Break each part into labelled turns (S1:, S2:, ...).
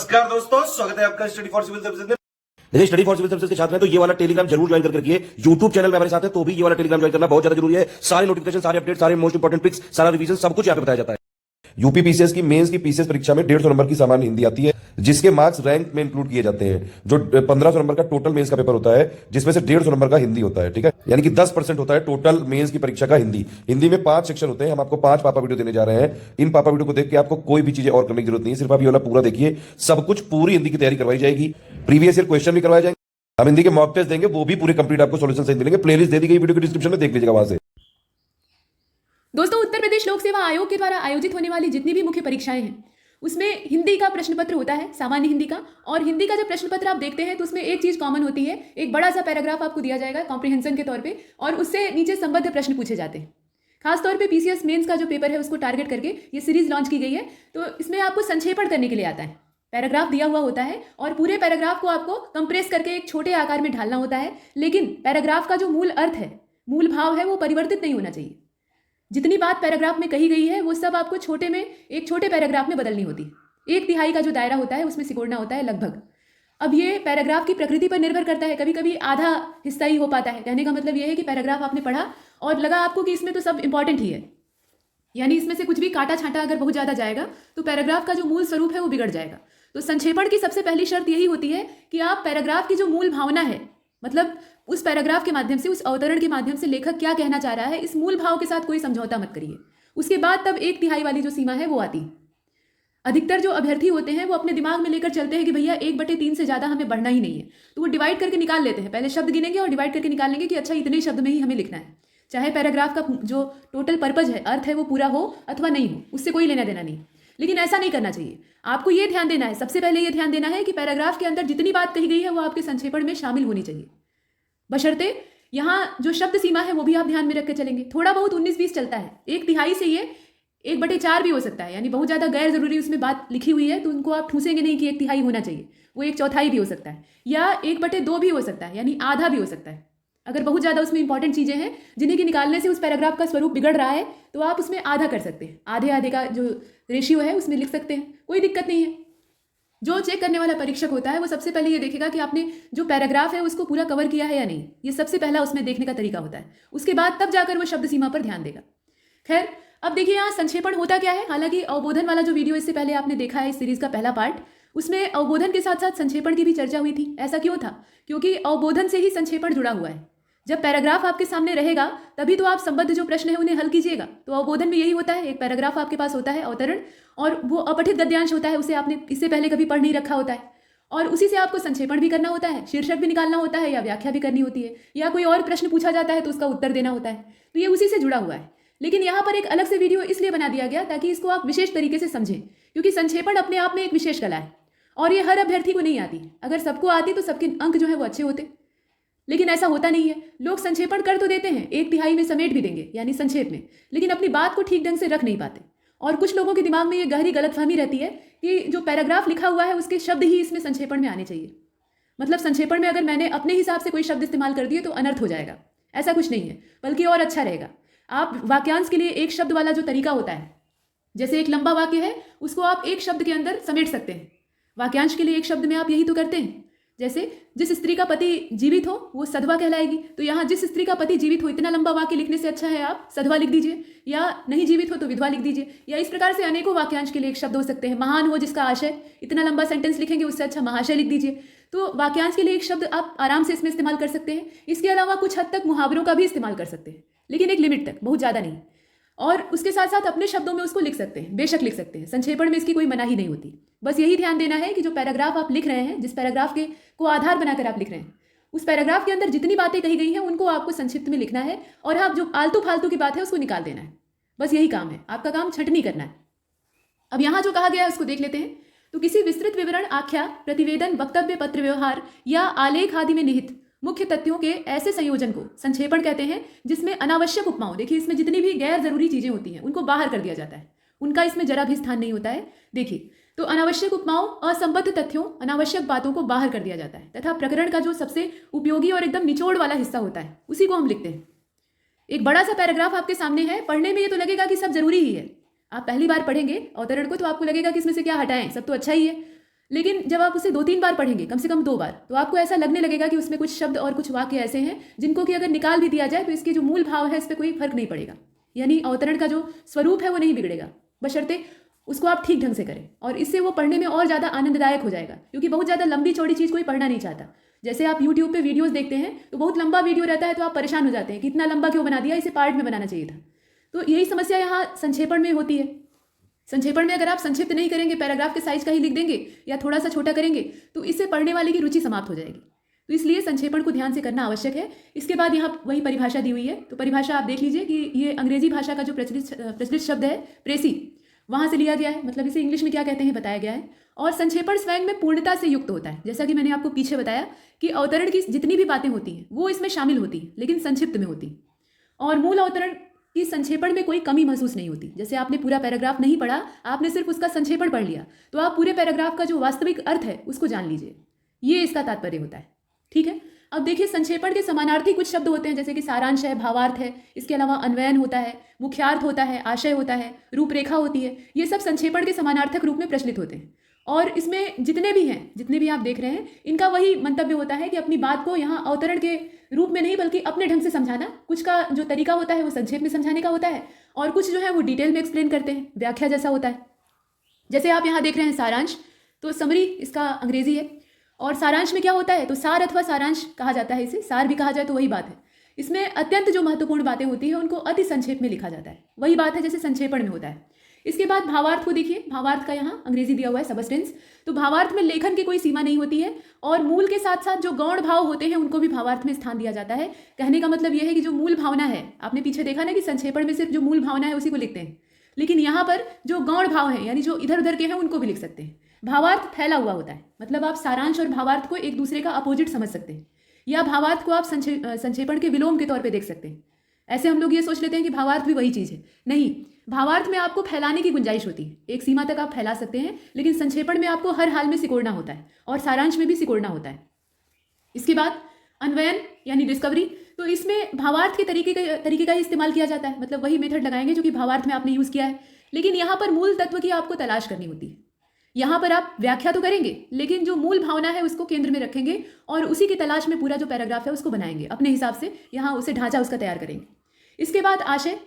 S1: नमस्कार दोस्तों, स्वागत है आपका स्टडी फॉर सिविल सर्विसेज में।
S2: देखिए, स्टडी फॉर सिविल सर्विसेज के छात्र हैं तो ये वाला टेलीग्राम जरूर ज्वाइन करके रखिए। यूट्यूब चैनल में हमारे साथ है तो भी ये वाला टेलीग्राम ज्वाइन करना बहुत ज्यादा जरूरी है। सारे नोटिफिकेशन, सारे अपडेट, सारे मोस्ट इंपोर्टेंट पिक्स, सारा रिवीजन सब कुछ यहाँ पे बताया जाता है। यूपी पीसीएस की मेंस की पीसीएस परीक्षा में 150 नंबर की सामान्य हिंदी आती है, जिसके मार्क्स रैंक में इंक्लूड किए जाते हैं। जो 1500 नंबर का टोटल मेंस का पेपर होता है, जिसमें से 150 नंबर का हिंदी होता है। ठीक है, यानी कि 10% होता है टोटल मेंस की परीक्षा का हिंदी में 5 सेक्शन होते हैं। हम आपको 5 पापा वीडियो देने जा रहे हैं। इन पापा वीडियो को देख के आपको कोई भी चीजें और करने की जरूरत नहीं है, सिर्फ आप ये वाला पूरा देखिए। सब कुछ पूरी हिंदी की तैयारी करवाई जाएगी, प्रीवियस ईयर क्वेश्चन भी करवाए जाएंगे। हम हिंदी के मॉक टेस्ट देंगे, वो भी पूरे कंप्लीट आपको सॉल्यूशन सहित मिलेंगे। प्लेलिस्ट दे दी गई वीडियो के डिस्क्रिप्शन में, देख लीजिएगा वहां से।
S3: दोस्तों, उत्तर प्रदेश लोक सेवा आयोग के द्वारा आयोजित होने वाली जितनी भी मुख्य परीक्षाएं हैं उसमें हिंदी का प्रश्न पत्र होता है, सामान्य हिंदी का। और हिंदी का जब प्रश्न पत्र आप देखते हैं तो उसमें एक चीज कॉमन होती है, एक बड़ा सा पैराग्राफ आपको दिया जाएगा कॉम्प्रिहेंशन के तौर पे, और उससे नीचे संबद्ध प्रश्न पूछे जाते हैं। खासतौर पे पीसीएस मेंस का जो पेपर है उसको टारगेट करके ये सीरीज लॉन्च की गई है। तो इसमें आपको संक्षेपण करने के लिए आता है। पैराग्राफ दिया हुआ होता है और पूरे पैराग्राफ को आपको कंप्रेस करके एक छोटे आकार में ढालना होता है। लेकिन पैराग्राफ का जो मूल अर्थ है, मूल भाव है, वो परिवर्तित नहीं होना चाहिए। जितनी बात पैराग्राफ में कही गई है वो सब आपको एक छोटे पैराग्राफ में बदलनी होती है। 1/3 का जो दायरा होता है उसमें सिकोड़ना होता है लगभग। अब ये पैराग्राफ की प्रकृति पर निर्भर करता है, कभी कभी आधा हिस्सा ही हो पाता है। कहने का मतलब ये है कि पैराग्राफ आपने पढ़ा और लगा आपको कि इसमें तो सब इंपॉर्टेंट ही है, यानी इसमें से कुछ भी काटा छांटा अगर बहुत ज़्यादा जाएगा तो पैराग्राफ का जो मूल स्वरूप है वो बिगड़ जाएगा। तो संक्षेपण की सबसे पहली शर्त यही होती है कि आप पैराग्राफ की जो मूल भावना है, मतलब उस पैराग्राफ के माध्यम से, उस अवतरण के माध्यम से लेखक क्या कहना चाह रहा है, इस मूल भाव के साथ कोई समझौता मत करिए। उसके बाद तब 1/3 वाली जो सीमा है वो आती है। अधिकतर जो अभ्यर्थी होते हैं वो अपने दिमाग में लेकर चलते हैं कि भैया 1/3 से ज़्यादा हमें बढ़ना ही नहीं है, तो वो डिवाइड करके निकाल लेते हैं। पहले शब्द गिनेंगे और डिवाइड करके निकाल लेंगे कि अच्छा इतने शब्द में ही हमें लिखना है, चाहे पैराग्राफ का जो टोटल पर्पज है, अर्थ है, वो पूरा हो अथवा नहीं हो, उससे कोई लेना देना नहीं। लेकिन ऐसा नहीं करना चाहिए। आपको ये ध्यान देना है, सबसे पहले ये ध्यान देना है कि पैराग्राफ के अंदर जितनी बात कही गई है वो आपके संक्षेपण में शामिल होनी चाहिए, बशर्ते यहाँ जो शब्द सीमा है वो भी आप ध्यान में रख के चलेंगे। थोड़ा बहुत 19-20 चलता है, 1/3 से ये 1/4 भी हो सकता है, यानी बहुत ज़्यादा गैर जरूरी उसमें बात लिखी हुई है तो उनको आप ठूसेंगे नहीं कि 1/3 होना चाहिए, वो 1/4 भी हो सकता है, या 1/2 भी हो सकता है, यानी आधा भी हो सकता है। अगर बहुत ज़्यादा उसमें इंपॉर्टेंट चीज़ें हैं जिन्हें कि निकालने से उस पैराग्राफ का स्वरूप बिगड़ रहा है तो आप उसमें आधा कर सकते हैं, आधे आधे का जो रेशियो है उसमें लिख सकते हैं, कोई दिक्कत नहीं है। जो चेक करने वाला परीक्षक होता है वो सबसे पहले ये देखेगा कि आपने जो पैराग्राफ है उसको पूरा कवर किया है या नहीं, ये सबसे पहला उसमें देखने का तरीका होता है। उसके बाद तब जाकर वो शब्द सीमा पर ध्यान देगा। खैर, अब देखिए यहाँ संक्षेपण होता क्या है। हालांकि अवबोधन वाला जो वीडियो इससे पहले आपने देखा है, इस सीरीज का पहला पार्ट, उसमें अवबोधन के साथ साथ संक्षेपण की भी चर्चा हुई थी। ऐसा क्यों था? क्योंकि अवबोधन से ही संक्षेपण जुड़ा हुआ है। जब पैराग्राफ आपके सामने रहेगा तभी तो आप संबद्ध जो प्रश्न है उन्हें हल कीजिएगा। तो अवबोधन में यही होता है, एक पैराग्राफ आपके पास होता है, अवतरण, और वो अपठित गद्यांश होता है, उसे आपने इससे पहले कभी पढ़ नहीं रखा होता है, और उसी से आपको संक्षेपण भी करना होता है, शीर्षक भी निकालना होता है, या व्याख्या भी करनी होती है, या कोई और प्रश्न पूछा जाता है तो उसका उत्तर देना होता है। तो ये उसी से जुड़ा हुआ है। लेकिन यहाँ पर एक अलग से वीडियो इसलिए बना दिया गया ताकि इसको आप विशेष तरीके से समझें, क्योंकि संक्षेपण अपने आप में एक विशेष कला है और ये हर अभ्यर्थी को नहीं आती। अगर सबको आती तो सबके अंक जो है वो अच्छे होते, लेकिन ऐसा होता नहीं है। लोग संक्षेपण कर तो देते हैं, 1/3 में समेट भी देंगे, यानी संक्षेप में, लेकिन अपनी बात को ठीक ढंग से रख नहीं पाते। और कुछ लोगों के दिमाग में ये गहरी गलतफहमी रहती है कि जो पैराग्राफ लिखा हुआ है उसके शब्द ही इसमें संक्षेपण में आने चाहिए। मतलब संक्षेपण में अगर मैंने अपने हिसाब से कोई शब्द इस्तेमाल कर दिए तो अनर्थ हो जाएगा, ऐसा कुछ नहीं है, बल्कि और अच्छा रहेगा। आप वाक्यांश के लिए एक शब्द वाला जो तरीका होता है, जैसे एक लंबा वाक्य है उसको आप एक शब्द के अंदर समेट सकते हैं। वाक्यांश के लिए एक शब्द में आप यही तो करते हैं। जैसे जिस स्त्री का पति जीवित हो वो सधवा कहलाएगी, तो यहाँ जिस स्त्री का पति जीवित हो, इतना लंबा वाक्य लिखने से अच्छा है आप सधवा लिख दीजिए, या नहीं जीवित हो तो विधवा लिख दीजिए। या इस प्रकार से अनेकों वाक्यांश के लिए एक शब्द हो सकते हैं। महान हो जिसका आशय, इतना लंबा सेंटेंस लिखेंगे उससे अच्छा महाशय लिख दीजिए। तो वाक्यांश के लिए एक शब्द आप आराम से इसमें इस्तेमाल कर सकते हैं। इसके अलावा कुछ हद तक मुहावरों का भी इस्तेमाल कर सकते हैं, लेकिन एक लिमिट तक, बहुत ज़्यादा नहीं। और उसके साथ साथ अपने शब्दों में उसको लिख सकते हैं, बेशक लिख सकते हैं, संक्षेपण में इसकी कोई मनाही नहीं होती। बस यही ध्यान देना है कि जो पैराग्राफ आप लिख रहे हैं, जिस पैराग्राफ के को आधार बनाकर आप लिख रहे हैं, उस पैराग्राफ के अंदर जितनी बातें कही गई हैं उनको आपको संक्षिप्त में लिखना है, और आप जो आलतू फालतू की बात है उसको निकाल देना है। बस यही काम है, आपका काम छंटनी करना है। अब यहाँ जो कहा गया है उसको देख लेते हैं। तो किसी विस्तृत विवरण, आख्या, प्रतिवेदन, वक्तव्य, पत्र व्यवहार या आलेख आदि में निहित मुख्य तथ्यों के ऐसे संयोजन को संक्षेपण कहते हैं, जिसमें अनावश्यक उपमाओं, देखिए इसमें जितनी भी गैर जरूरी चीजें होती हैं उनको बाहर कर दिया जाता है, उनका इसमें जरा भी स्थान नहीं होता है। देखिए, तो अनावश्यक उपमाओं, असंबद्ध तथ्यों, अनावश्यक बातों को बाहर कर दिया जाता है, तथा प्रकरण का जो सबसे उपयोगी और एकदम निचोड़ वाला हिस्सा होता है उसी को हम लिखते हैं। एक बड़ा सा पैराग्राफ आपके सामने है, पढ़ने में ये तो लगेगा कि सब जरूरी ही है। आप पहली बार पढ़ेंगे अवतरण को तो आपको लगेगा कि इसमें से क्या हटाएं, सब तो अच्छा ही है। लेकिन जब आप उसे 2-3 बार पढ़ेंगे, कम से कम 2 बार, तो आपको ऐसा लगने लगेगा कि उसमें कुछ शब्द और कुछ वाक्य ऐसे हैं जिनको कि अगर निकाल भी दिया जाए तो इसके जो मूल भाव है इस पर कोई फर्क नहीं पड़ेगा। यानी अवतरण का जो स्वरूप है वो नहीं बिगड़ेगा, बशर्ते उसको आप ठीक ढंग से करें, और इससे वो पढ़ने में और ज़्यादा आनंददायक हो जाएगा। क्योंकि बहुत ज़्यादा लंबी चौड़ी चीज़ कोई पढ़ना नहीं चाहता। जैसे आप यूट्यूब पे वीडियोस देखते हैं तो बहुत लंबा वीडियो रहता है तो आप परेशान हो जाते हैं कि इतना लंबा क्यों बना दिया, इसे पार्ट में बनाना चाहिए था। तो यही समस्या यहाँ संक्षेपण में होती है। संक्षेपण में अगर आप संक्षिप्त नहीं करेंगे, पैराग्राफ के साइज का ही लिख देंगे या थोड़ा सा छोटा करेंगे, तो इससे पढ़ने वाले की रुचि समाप्त हो जाएगी। तो इसलिए संक्षेपण को ध्यान से करना आवश्यक है। इसके बाद यहाँ वही परिभाषा दी हुई है, तो परिभाषा आप देख लीजिए कि ये अंग्रेजी भाषा का जो प्रचलित शब्द है प्रेसी, वहाँ से लिया गया है। मतलब इसे इंग्लिश में क्या कहते हैं बताया गया है। और संक्षेपण स्वयं में पूर्णता से युक्त होता है। जैसा कि मैंने आपको पीछे बताया कि अवतरण की जितनी भी बातें होती हैं वो इसमें शामिल होती हैं, लेकिन संक्षिप्त में होती हैं। और मूल अवतरण की संक्षेपण में कोई कमी महसूस नहीं होती। जैसे आपने पूरा पैराग्राफ नहीं पढ़ा, आपने सिर्फ उसका संक्षेपण पढ़ लिया, तो आप पूरे पैराग्राफ का जो वास्तविक अर्थ है उसको जान लीजिए। ये इसका तात्पर्य होता है। ठीक है, अब देखिए संक्षेपण के समानार्थी कुछ शब्द होते हैं, जैसे कि सारांश है, भावार्थ है, इसके अलावा अन्वयन होता है, मुख्यार्थ होता है, आशय होता है, रूपरेखा होती है। ये सब संक्षेपण के समानार्थक रूप में प्रचलित होते हैं। और इसमें जितने भी आप देख रहे हैं, इनका वही मंतव्य होता है कि अपनी बात को यहाँ अवतरण के रूप में नहीं बल्कि अपने ढंग से समझाना। कुछ का जो तरीका होता है वो संक्षेप में समझाने का होता है, और कुछ जो है वो डिटेल में एक्सप्लेन करते हैं, व्याख्या जैसा होता है। जैसे आप यहाँ देख रहे हैं सारांश, तो समरी इसका अंग्रेजी है। और सारांश में क्या होता है, तो सार अथवा सारांश कहा जाता है इसे, सार भी कहा जाए तो वही बात है। इसमें अत्यंत जो महत्वपूर्ण बातें होती हैं उनको अति संक्षेप में लिखा जाता है, वही बात है जैसे संक्षेपण में होता है। इसके बाद भावार्थ को देखिए, भावार्थ का यहाँ अंग्रेजी दिया हुआ है सबस्टेंस। तो भावार्थ में लेखन की कोई सीमा नहीं होती है, और मूल के साथ साथ जो गौण भाव होते हैं उनको भी भावार्थ में स्थान दिया जाता है। कहने का मतलब यह है कि जो मूल भावना है, आपने पीछे देखा ना कि संक्षेपण में सिर्फ जो मूल भावना है उसी को लिखते हैं, लेकिन यहाँ पर जो गौण भाव है यानी जो इधर उधर के हैं उनको भी लिख सकते हैं। भावार्थ फैला हुआ होता है, मतलब आप सारांश और भावार्थ को एक दूसरे का अपोजिट समझ सकते हैं, या भावार्थ को आप संक्षेपण के विलोम के तौर पे देख सकते हैं। ऐसे हम लोग ये सोच लेते हैं कि भावार्थ भी वही चीज़ है, नहीं। भावार्थ में आपको फैलाने की गुंजाइश होती है, एक सीमा तक आप फैला सकते हैं, लेकिन संक्षेपण में आपको हर हाल में सिकोड़ना होता है, और सारांश में भी सिकोड़ना होता है। इसके बाद अन्वयन यानी डिस्कवरी, तो इसमें भावार्थ के तरीके का ही इस्तेमाल किया जाता है, मतलब वही मेथड लगाएंगे जो कि भावार्थ में आपने यूज़ किया है, लेकिन यहाँ पर मूल तत्व की आपको तलाश करनी होती है। यहाँ पर आप व्याख्या तो करेंगे, लेकिन जो मूल भावना है उसको केंद्र में रखेंगे, और उसी की तलाश में पूरा जो पैराग्राफ है उसको बनाएंगे अपने हिसाब से, यहाँ उसे ढांचा उसका तैयार करेंगे। इसके बाद आशय,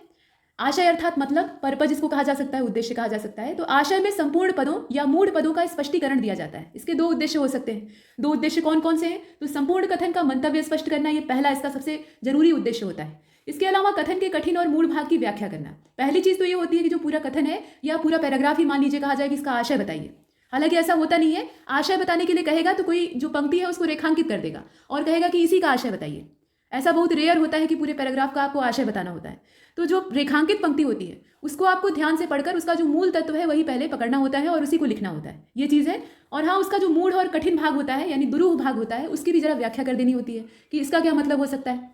S3: आशय अर्थात मतलब पर्पज इसको कहा जा सकता है, उद्देश्य कहा जा सकता है। तो आशय में संपूर्ण पदों या मूढ़ पदों का स्पष्टीकरण दिया जाता है। इसके 2 उद्देश्य हो सकते हैं। 2 उद्देश्य कौन कौन से हैं, तो संपूर्ण कथन का मंतव्य स्पष्ट करना, ये पहला इसका सबसे जरूरी उद्देश्य होता है। इसके अलावा कथन के कठिन और मूल भाग की व्याख्या करना। पहली चीज तो ये होती है कि जो पूरा कथन है या पूरा पैराग्राफ ही मान लीजिए कहा जाए कि इसका आशय बताइए, हालांकि ऐसा होता नहीं है। आशय बताने के लिए कहेगा तो कोई जो पंक्ति है उसको रेखांकित कर देगा और कहेगा कि इसी का आशय बताइए। ऐसा बहुत रेयर होता है कि पूरे पैराग्राफ का आपको आशय बताना होता है। तो जो रेखांकित पंक्ति होती है उसको आपको ध्यान से पढ़कर उसका जो मूल तत्व है वही पहले पकड़ना होता है और उसी को लिखना होता है, ये चीज़ है। और हाँ, उसका जो मूढ़ और कठिन भाग होता है यानी दुरूह भाग होता है उसकी भी जरा व्याख्या कर देनी होती है कि इसका क्या मतलब हो सकता है,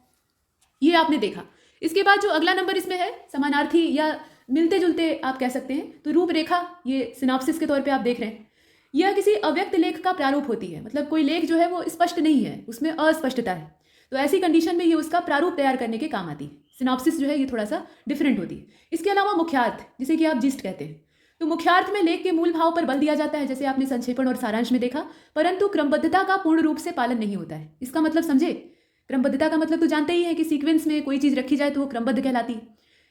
S3: ये आपने देखा। इसके बाद जो अगला नंबर इसमें है समानार्थी या मिलते जुलते आप कह सकते हैं, तो रूपरेखा ये सिनॉप्सिस के तौर पे आप देख रहे हैं, यह किसी अव्यक्त लेख का प्रारूप होती है। मतलब कोई लेख जो है वो स्पष्ट नहीं है, उसमें अस्पष्टता है, तो ऐसी कंडीशन में ये उसका प्रारूप तैयार करने के काम आती है। सिनॉप्सिस जो है ये थोड़ा सा डिफरेंट होती है। इसके अलावा मुख्यार्थ जिसे कि आप जिस्ट कहते हैं, तो मुख्यार्थ में लेख के मूल भाव पर बल दिया जाता है, जैसे आपने संक्षेपण और सारांश में देखा, परंतु क्रमबद्धता का पूर्ण रूप से पालन नहीं होता है। इसका मतलब समझे, क्रमबद्धता का मतलब तो जानते ही है कि सीक्वेंस में कोई चीज़ रखी जाए तो वो क्रमबद्ध कहलाती है,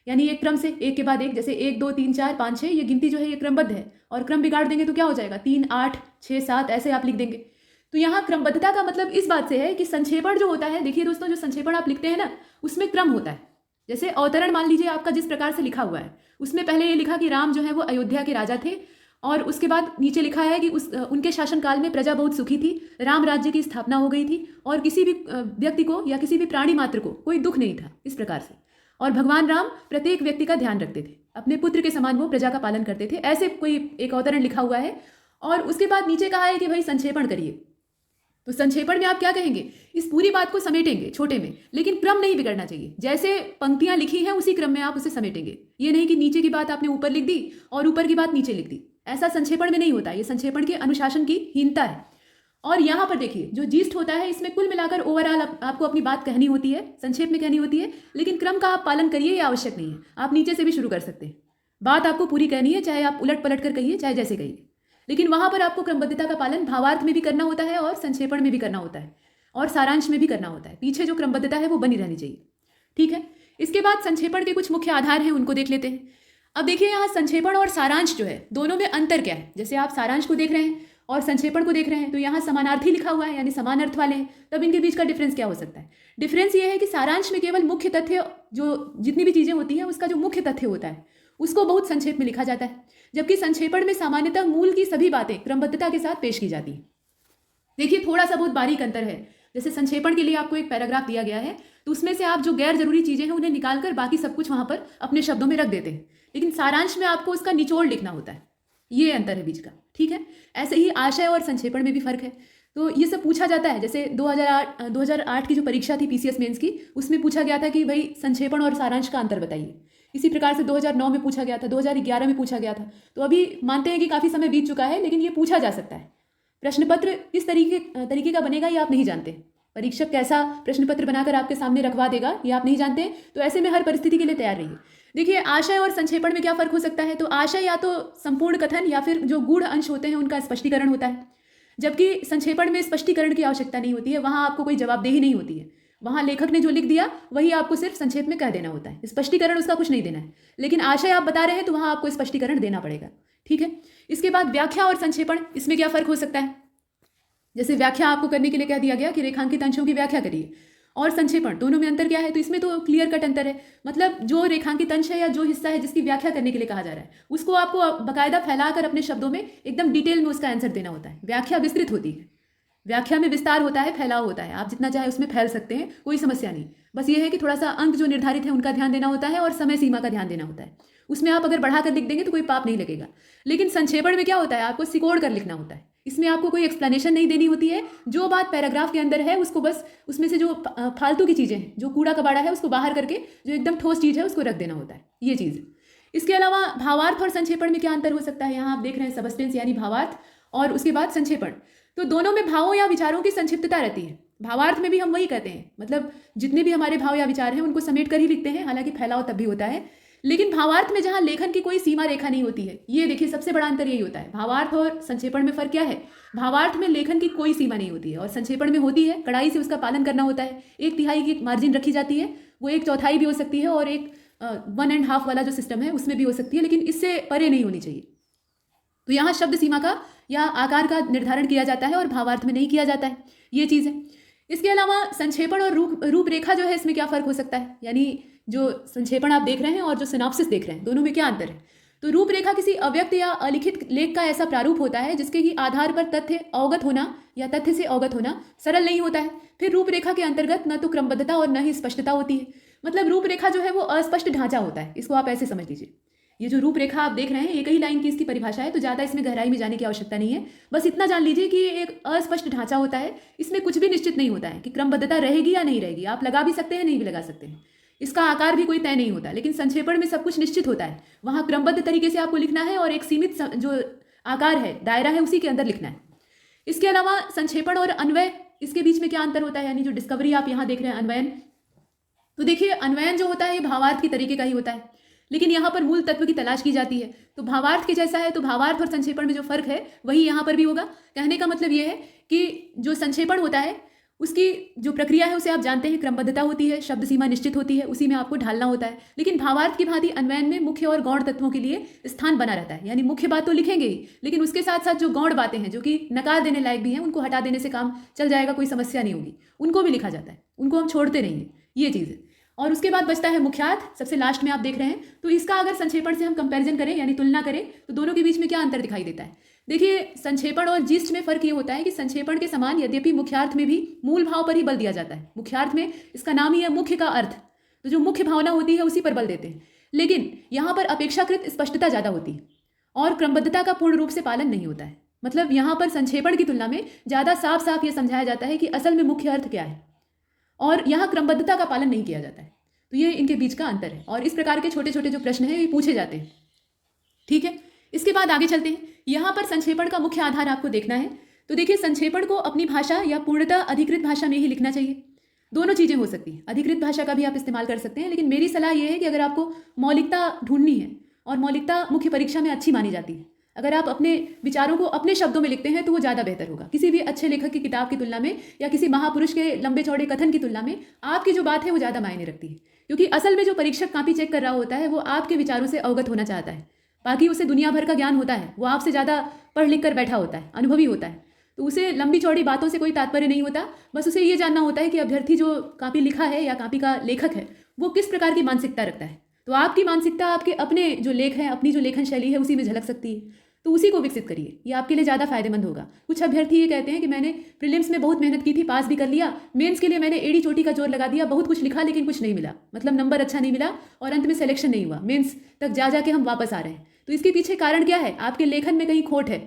S3: यानी एक क्रम से एक के बाद एक, जैसे 1 2 3 4 5 6 ये गिनती जो है ये क्रमबद्ध है, और क्रम बिगाड़ देंगे तो क्या हो जाएगा 3 8 6 7 ऐसे आप लिख देंगे। तो यहाँ क्रमबद्धता का मतलब इस बात से है कि संक्षेपण जो होता है, देखिए दोस्तों, जो संक्षेपण आप लिखते हैं ना उसमें क्रम होता है। जैसे अवतरण मान लीजिए आपका जिस प्रकार से लिखा हुआ है, उसमें पहले ये लिखा कि राम जो है वो अयोध्या के राजा थे, और उसके बाद नीचे लिखा है कि उनके शासनकाल में प्रजा बहुत सुखी थी, राम राज्य की स्थापना हो गई थी, और किसी भी व्यक्ति को या किसी भी प्राणी मात्र को कोई दुख नहीं था, इस प्रकार से। और भगवान राम प्रत्येक व्यक्ति का ध्यान रखते थे, अपने पुत्र के समान वो प्रजा का पालन करते थे, ऐसे कोई एक अवतरण लिखा हुआ है। और उसके बाद नीचे कहा है कि भाई संक्षेपण करिए। तो संक्षेपण में आप क्या कहेंगे, इस पूरी बात को समेटेंगे छोटे में, लेकिन क्रम नहीं बिगड़ना चाहिए। जैसे पंक्तियां लिखी हैं उसी क्रम में आप उसे समेटेंगे, ये नहीं कि नीचे की बात आपने ऊपर लिख दी और ऊपर की बात नीचे लिख दी। ऐसा संक्षेपण में नहीं होता, ये संक्षेपण के अनुशासन की हीनता है। और यहाँ पर देखिए जो जीस्ट होता है, इसमें कुल मिलाकर ओवरऑल आपको अपनी बात कहनी होती है, संक्षेप में कहनी होती है, लेकिन क्रम का आप पालन करिए, ये आवश्यक नहीं है। आप नीचे से भी शुरू कर सकते हैं, बात आपको पूरी कहनी है, चाहे आप उलट पलट कर कहिए, चाहे जैसे कहिए, लेकिन वहाँ पर आपको क्रमबद्धता का पालन भावार्थ में भी करना होता है और संक्षेपण में भी करना होता है और सारांश में भी करना होता है। पीछे जो क्रमबद्धता है वो बनी रहनी चाहिए। ठीक है, इसके बाद संक्षेपण के कुछ मुख्य आधार हैं, उनको देख लेते हैं। अब देखिए यहाँ संक्षेपण और सारांश जो है दोनों में अंतर क्या है। जैसे आप सारांश को देख रहे हैं और संक्षेपण को देख रहे हैं तो यहाँ समानार्थी लिखा हुआ है, यानी समान अर्थ वाले हैं। तब इनके बीच का डिफरेंस क्या हो सकता है? डिफरेंस ये है कि सारांश में केवल मुख्य तथ्य, जो जितनी भी चीज़ें होती हैं उसका जो मुख्य तथ्य होता है उसको बहुत संक्षेप में लिखा जाता है, जबकि संक्षेपण में सामान्यतः मूल की सभी बातें क्रमबद्धता के साथ पेश की जाती हैं। देखिए थोड़ा सा बहुत बारीक अंतर है। जैसे संक्षेपण के लिए आपको एक पैराग्राफ दिया गया है तो उसमें से आप जो गैर जरूरी चीज़ें हैं उन्हें निकाल कर बाकी सब कुछ वहाँ पर अपने शब्दों में रख देते हैं, लेकिन सारांश में आपको उसका निचोड़ लिखना होता है। ये अंतर है बीच का। ठीक है, ऐसे ही आशय और संक्षेपण में भी फर्क है। तो ये सब पूछा जाता है। जैसे 2008 की जो परीक्षा थी पीसीएस मेंस की, उसमें पूछा गया था कि भाई संक्षेपण और सारांश का अंतर बताइए। इसी प्रकार से 2009 में पूछा गया था, 2011 में पूछा गया था। तो अभी मानते हैं कि काफ़ी समय बीत चुका है, लेकिन ये पूछा जा सकता है। प्रश्न पत्र किस तरीके का बनेगा ये आप नहीं जानते। परीक्षक कैसा प्रश्न पत्र बनाकर आपके सामने रखवा देगा ये आप नहीं जानते। तो ऐसे में हर परिस्थिति के लिए तैयार रहिए। देखिए आशय और संक्षेपण में क्या फ़र्क हो सकता है। तो आशय या तो संपूर्ण कथन या फिर जो गूढ़ अंश होते हैं उनका स्पष्टीकरण होता है, जबकि संक्षेपण में स्पष्टीकरण की आवश्यकता नहीं होती है। वहाँ आपको कोई जवाबदेही नहीं होती है। वहाँ लेखक ने जो लिख दिया वही आपको सिर्फ संक्षेप में कह देना होता है, स्पष्टीकरण उसका कुछ नहीं देना है। लेकिन आशय आप बता रहे हैं तो वहाँ आपको स्पष्टीकरण देना पड़ेगा। ठीक है, इसके बाद व्याख्या और संक्षेपण, इसमें क्या फ़र्क हो सकता है। जैसे व्याख्या आपको करने के लिए कह दिया गया कि रेखांकित अंशों की व्याख्या करिए, और संक्षेपण, दोनों में अंतर क्या है। तो इसमें तो क्लियर कट अंतर है। मतलब जो रेखांकित अंश है या जो हिस्सा है जिसकी व्याख्या करने के लिए कहा जा रहा है उसको आपको बाकायदा फैलाकर अपने शब्दों में एकदम डिटेल में उसका आंसर देना होता है। व्याख्या विस्तृत होती है, व्याख्या में विस्तार होता है, फैलाव होता है। आप जितना चाहे उसमें फैल सकते हैं, कोई समस्या नहीं। बस ये है कि थोड़ा सा अंक जो निर्धारित है उनका ध्यान देना होता है और समय सीमा का ध्यान देना होता है। उसमें आप अगर बढ़ाकर लिख देंगे तो कोई पाप नहीं लगेगा। लेकिन संक्षेपण में क्या होता है, आपको सिकोड़ कर लिखना होता है। इसमें आपको कोई एक्सप्लेनेशन नहीं देनी होती है। जो बात पैराग्राफ के अंदर है उसको बस उसमें से जो फालतू की चीज़ें हैं, जो कूड़ा कबाड़ा है, उसको बाहर करके जो एकदम ठोस चीज़ है उसको रख देना होता है। ये चीज़ है। इसके अलावा भावार्थ और संक्षेपण में क्या अंतर हो सकता है। यहाँ आप देख रहे हैं सबस्टेंस यानी भावार्थ, और उसके बाद संक्षेपण। तो दोनों में भावों या विचारों की संक्षिप्तता रहती है। भावार्थ में भी हम वही कहते हैं, मतलब जितने भी हमारे भाव या विचार हैं उनको समेट कर ही लिखते हैं, हालांकि फैलाव तब भी होता है। लेकिन भावार्थ में जहाँ लेखन की कोई सीमा रेखा नहीं होती है, ये देखिए सबसे बड़ा अंतर यही होता है। भावार्थ और संक्षेपण में फर्क क्या है। भावार्थ में लेखन की कोई सीमा नहीं होती है और संक्षेपण में होती है। कड़ाई से उसका पालन करना होता है। 1/3 की मार्जिन रखी जाती है, वो 1/4 भी हो सकती है, और एक 1.5 वाला जो सिस्टम है उसमें भी हो सकती है, लेकिन इससे परे नहीं होनी चाहिए। तो यहाँ शब्द सीमा का या आकार का निर्धारण किया जाता है और भावार्थ में नहीं किया जाता है। ये चीज़ है। इसके अलावा संक्षेपण और रूपरेखा जो है, इसमें क्या फ़र्क हो सकता है। यानी जो संक्षेपण आप देख रहे हैं और जो सिनॉप्सिस देख रहे हैं, दोनों में क्या अंतर है। तो रूपरेखा किसी अव्यक्त या अलिखित लेख का ऐसा प्रारूप होता है जिसके की आधार पर तथ्य अवगत होना या तथ्य से अवगत होना सरल नहीं होता है। फिर रूपरेखा के अंतर्गत न तो क्रमबद्धता और न ही स्पष्टता होती है। मतलब रूपरेखा जो है वो अस्पष्ट ढांचा होता है। इसको आप ऐसे समझ लीजिए। ये जो रूपरेखा आप देख रहे हैं एक ही लाइन की इसकी परिभाषा है, तो ज़्यादा इसमें गहराई में जाने की आवश्यकता नहीं है। बस इतना जान लीजिए कि ये एक अस्पष्ट ढांचा होता है। इसमें कुछ भी निश्चित नहीं होता है कि क्रमबद्धता रहेगी या नहीं रहेगी। आप लगा भी सकते हैं, नहीं भी लगा सकते हैं। इसका आकार भी कोई तय नहीं होता। लेकिन संक्षेपण में सब कुछ निश्चित होता है। वहाँ क्रमबद्ध तरीके से आपको लिखना है और एक सीमित जो आकार है, दायरा है, उसी के अंदर लिखना है। इसके अलावा संक्षेपण और अन्वय, इसके बीच में क्या अंतर होता है। यानी जो डिस्कवरी आप यहाँ देख रहे हैं, अन्वयन, तो देखिए अन्वयन जो होता है ये भावार्थ की तरीके का ही होता है, लेकिन यहाँ पर मूल तत्व की तलाश की जाती है। तो भावार्थ के जैसा है, तो भावार्थ और संक्षेपण में जो फर्क है वही यहाँ पर भी होगा। कहने का मतलब ये है कि जो संक्षेपण होता है उसकी जो प्रक्रिया है उसे आप जानते हैं, क्रमबद्धता होती है, शब्द सीमा निश्चित होती है, उसी में आपको ढालना होता है। लेकिन भावार्थ की भांति अन्वयन में मुख्य और गौण तत्वों के लिए स्थान बना रहता है। यानी मुख्य बात तो लिखेंगे ही, लेकिन उसके साथ साथ जो गौण बातें हैं जो कि नकार देने लायक भी हैं, उनको हटा देने से काम चल जाएगा, कोई समस्या नहीं होगी, उनको भी लिखा जाता है, उनको हम छोड़ते नहीं हैं। ये चीज़ है। और उसके बाद बचता है मुख्यार्थ, सबसे लास्ट में आप देख रहे हैं। तो इसका अगर संक्षेपण से हम कंपैरिजन करें यानी तुलना करें तो दोनों के बीच में क्या अंतर दिखाई देता है। देखिए संक्षेपण और जिस्ट में फर्क ये होता है कि संक्षेपण के समान यद्यपि मुख्यार्थ में भी मूल भाव पर ही बल दिया जाता है। मुख्यार्थ में इसका नाम ही है मुख्य का अर्थ, तो जो मुख्य भावना होती है उसी पर बल देते हैं। लेकिन यहाँ पर अपेक्षाकृत स्पष्टता ज़्यादा होती है और क्रमबद्धता का पूर्ण रूप से पालन नहीं होता है। मतलब यहाँ पर संक्षेपण की तुलना में ज़्यादा साफ साफ ये समझाया जाता है कि असल में मुख्य अर्थ क्या है, और यहाँ क्रमबद्धता का पालन नहीं किया जाता है। तो ये इनके बीच का अंतर है, और इस प्रकार के छोटे छोटे जो प्रश्न हैं ये पूछे जाते हैं। ठीक है, इसके बाद आगे चलते हैं। यहाँ पर संक्षेपण का मुख्य आधार आपको देखना है। तो देखिए संक्षेपण को अपनी भाषा या पूर्णतः अधिकृत भाषा में ही लिखना चाहिए। दोनों चीज़ें हो सकती हैं, अधिकृत भाषा का भी आप इस्तेमाल कर सकते हैं, लेकिन मेरी सलाह ये है कि अगर आपको मौलिकता ढूंढनी है, और मौलिकता मुख्य परीक्षा में अच्छी मानी जाती है, अगर आप अपने विचारों को अपने शब्दों में लिखते हैं तो वो ज़्यादा बेहतर होगा। किसी भी अच्छे लेखक की किताब की तुलना में या किसी महापुरुष के लंबे चौड़े कथन की तुलना में आपकी जो बात है वो ज़्यादा मायने रखती है, क्योंकि असल में जो परीक्षक कॉपी चेक कर रहा होता है वो आपके विचारों से अवगत होना चाहता है। बाकी उसे दुनिया भर का ज्ञान होता है, वो आपसे ज़्यादा पढ़ लिख कर बैठा होता है, अनुभवी होता है, तो उसे लंबी चौड़ी बातों से कोई तात्पर्य नहीं होता। बस उसे ये जानना होता है कि अभ्यर्थी जो कॉपी लिखा है या कॉपी का लेखक है वो किस प्रकार की मानसिकता रखता है। तो आपकी मानसिकता आपके अपने जो लेख है, अपनी जो लेखन शैली है उसी में झलक सकती है, तो उसी को विकसित करिए, ये आपके लिए ज़्यादा फायदेमंद होगा। कुछ अभ्यर्थी ये कहते हैं कि मैंने प्रीलिम्स में बहुत मेहनत की थी, पास भी कर लिया, मेंस के लिए मैंने एड़ी चोटी का जोर लगा दिया, बहुत कुछ लिखा लेकिन कुछ नहीं मिला, मतलब नंबर अच्छा नहीं मिला और अंत में सिलेक्शन नहीं हुआ, मेंस तक जा जाके हम वापस आ रहे हैं। तो इसके पीछे कारण क्या है? आपके लेखन में कहीं खोट है,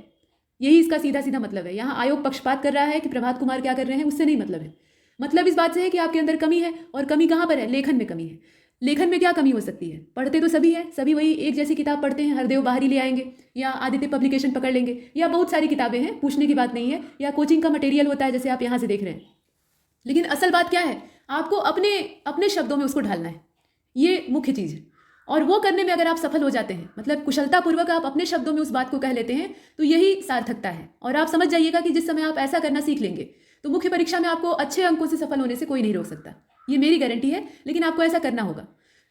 S3: यही इसका सीधा सीधा मतलब है। यहाँ आयोग पक्षपात कर रहा है कि प्रभात कुमार क्या कर रहे हैं, उससे नहीं मतलब है। मतलब इस बात से है कि आपके अंदर कमी है, और कमी कहाँ पर है? लेखन में कमी है। लेखन में क्या कमी हो सकती है? पढ़ते तो सभी हैं, सभी वही एक जैसी किताब पढ़ते हैं, हरदेव बाहरी ले आएंगे या आदित्य पब्लिकेशन पकड़ लेंगे, या बहुत सारी किताबें हैं, पूछने की बात नहीं है, या कोचिंग का मटेरियल होता है जैसे आप यहाँ से देख रहे हैं। लेकिन असल बात क्या है? आपको अपने अपने शब्दों में उसको ढालना है, ये मुख्य चीज़ है। और वो करने में अगर आप सफल हो जाते हैं, मतलब कुशलतापूर्वक आप अपने शब्दों में उस बात को कह लेते हैं, तो यही सार्थकता है। और आप समझ जाइएगा कि जिस समय आप ऐसा करना सीख लेंगे तो मुख्य परीक्षा में आपको अच्छे अंकों से सफल होने से कोई नहीं रोक सकता, ये मेरी गारंटी है। लेकिन आपको ऐसा करना होगा।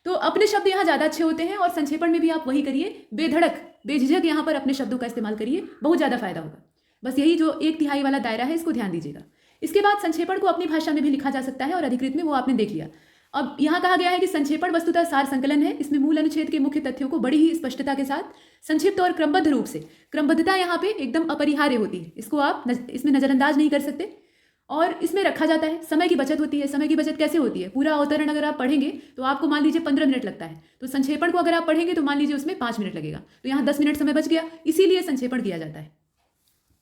S3: तो अपने शब्द यहाँ ज़्यादा अच्छे होते हैं, और संक्षेपण में भी आप वही करिए, बेधड़क बेझिझक यहाँ पर अपने शब्दों का इस्तेमाल करिए, बहुत ज़्यादा फायदा होगा। बस यही जो 1/3 वाला दायरा है इसको ध्यान दीजिएगा। इसके बाद संक्षेपण को अपनी भाषा में भी लिखा जा सकता है, और अधिकृत में वो आपने देख लिया। अब यहाँ कहा गया है कि संक्षेपण वस्तुतः सार संकलन है। इसमें मूल अनुच्छेद के मुख्य तथ्यों को बड़ी ही स्पष्टता के साथ संक्षिप्त और क्रमबद्ध रूप से, क्रमबद्धता यहाँ पे एकदम अपरिहार्य होती है, इसको आप इसमें नजरअंदाज नहीं कर सकते, और इसमें रखा जाता है। समय की बचत होती है। समय की बचत कैसे होती है? पूरा अवतरण अगर आप पढ़ेंगे तो आपको मान लीजिए 15 मिनट लगता है, तो संक्षेपण को अगर आप पढ़ेंगे तो मान लीजिए उसमें 5 मिनट लगेगा, तो यहाँ 10 मिनट समय बच गया, इसीलिए संक्षेपण किया जाता है,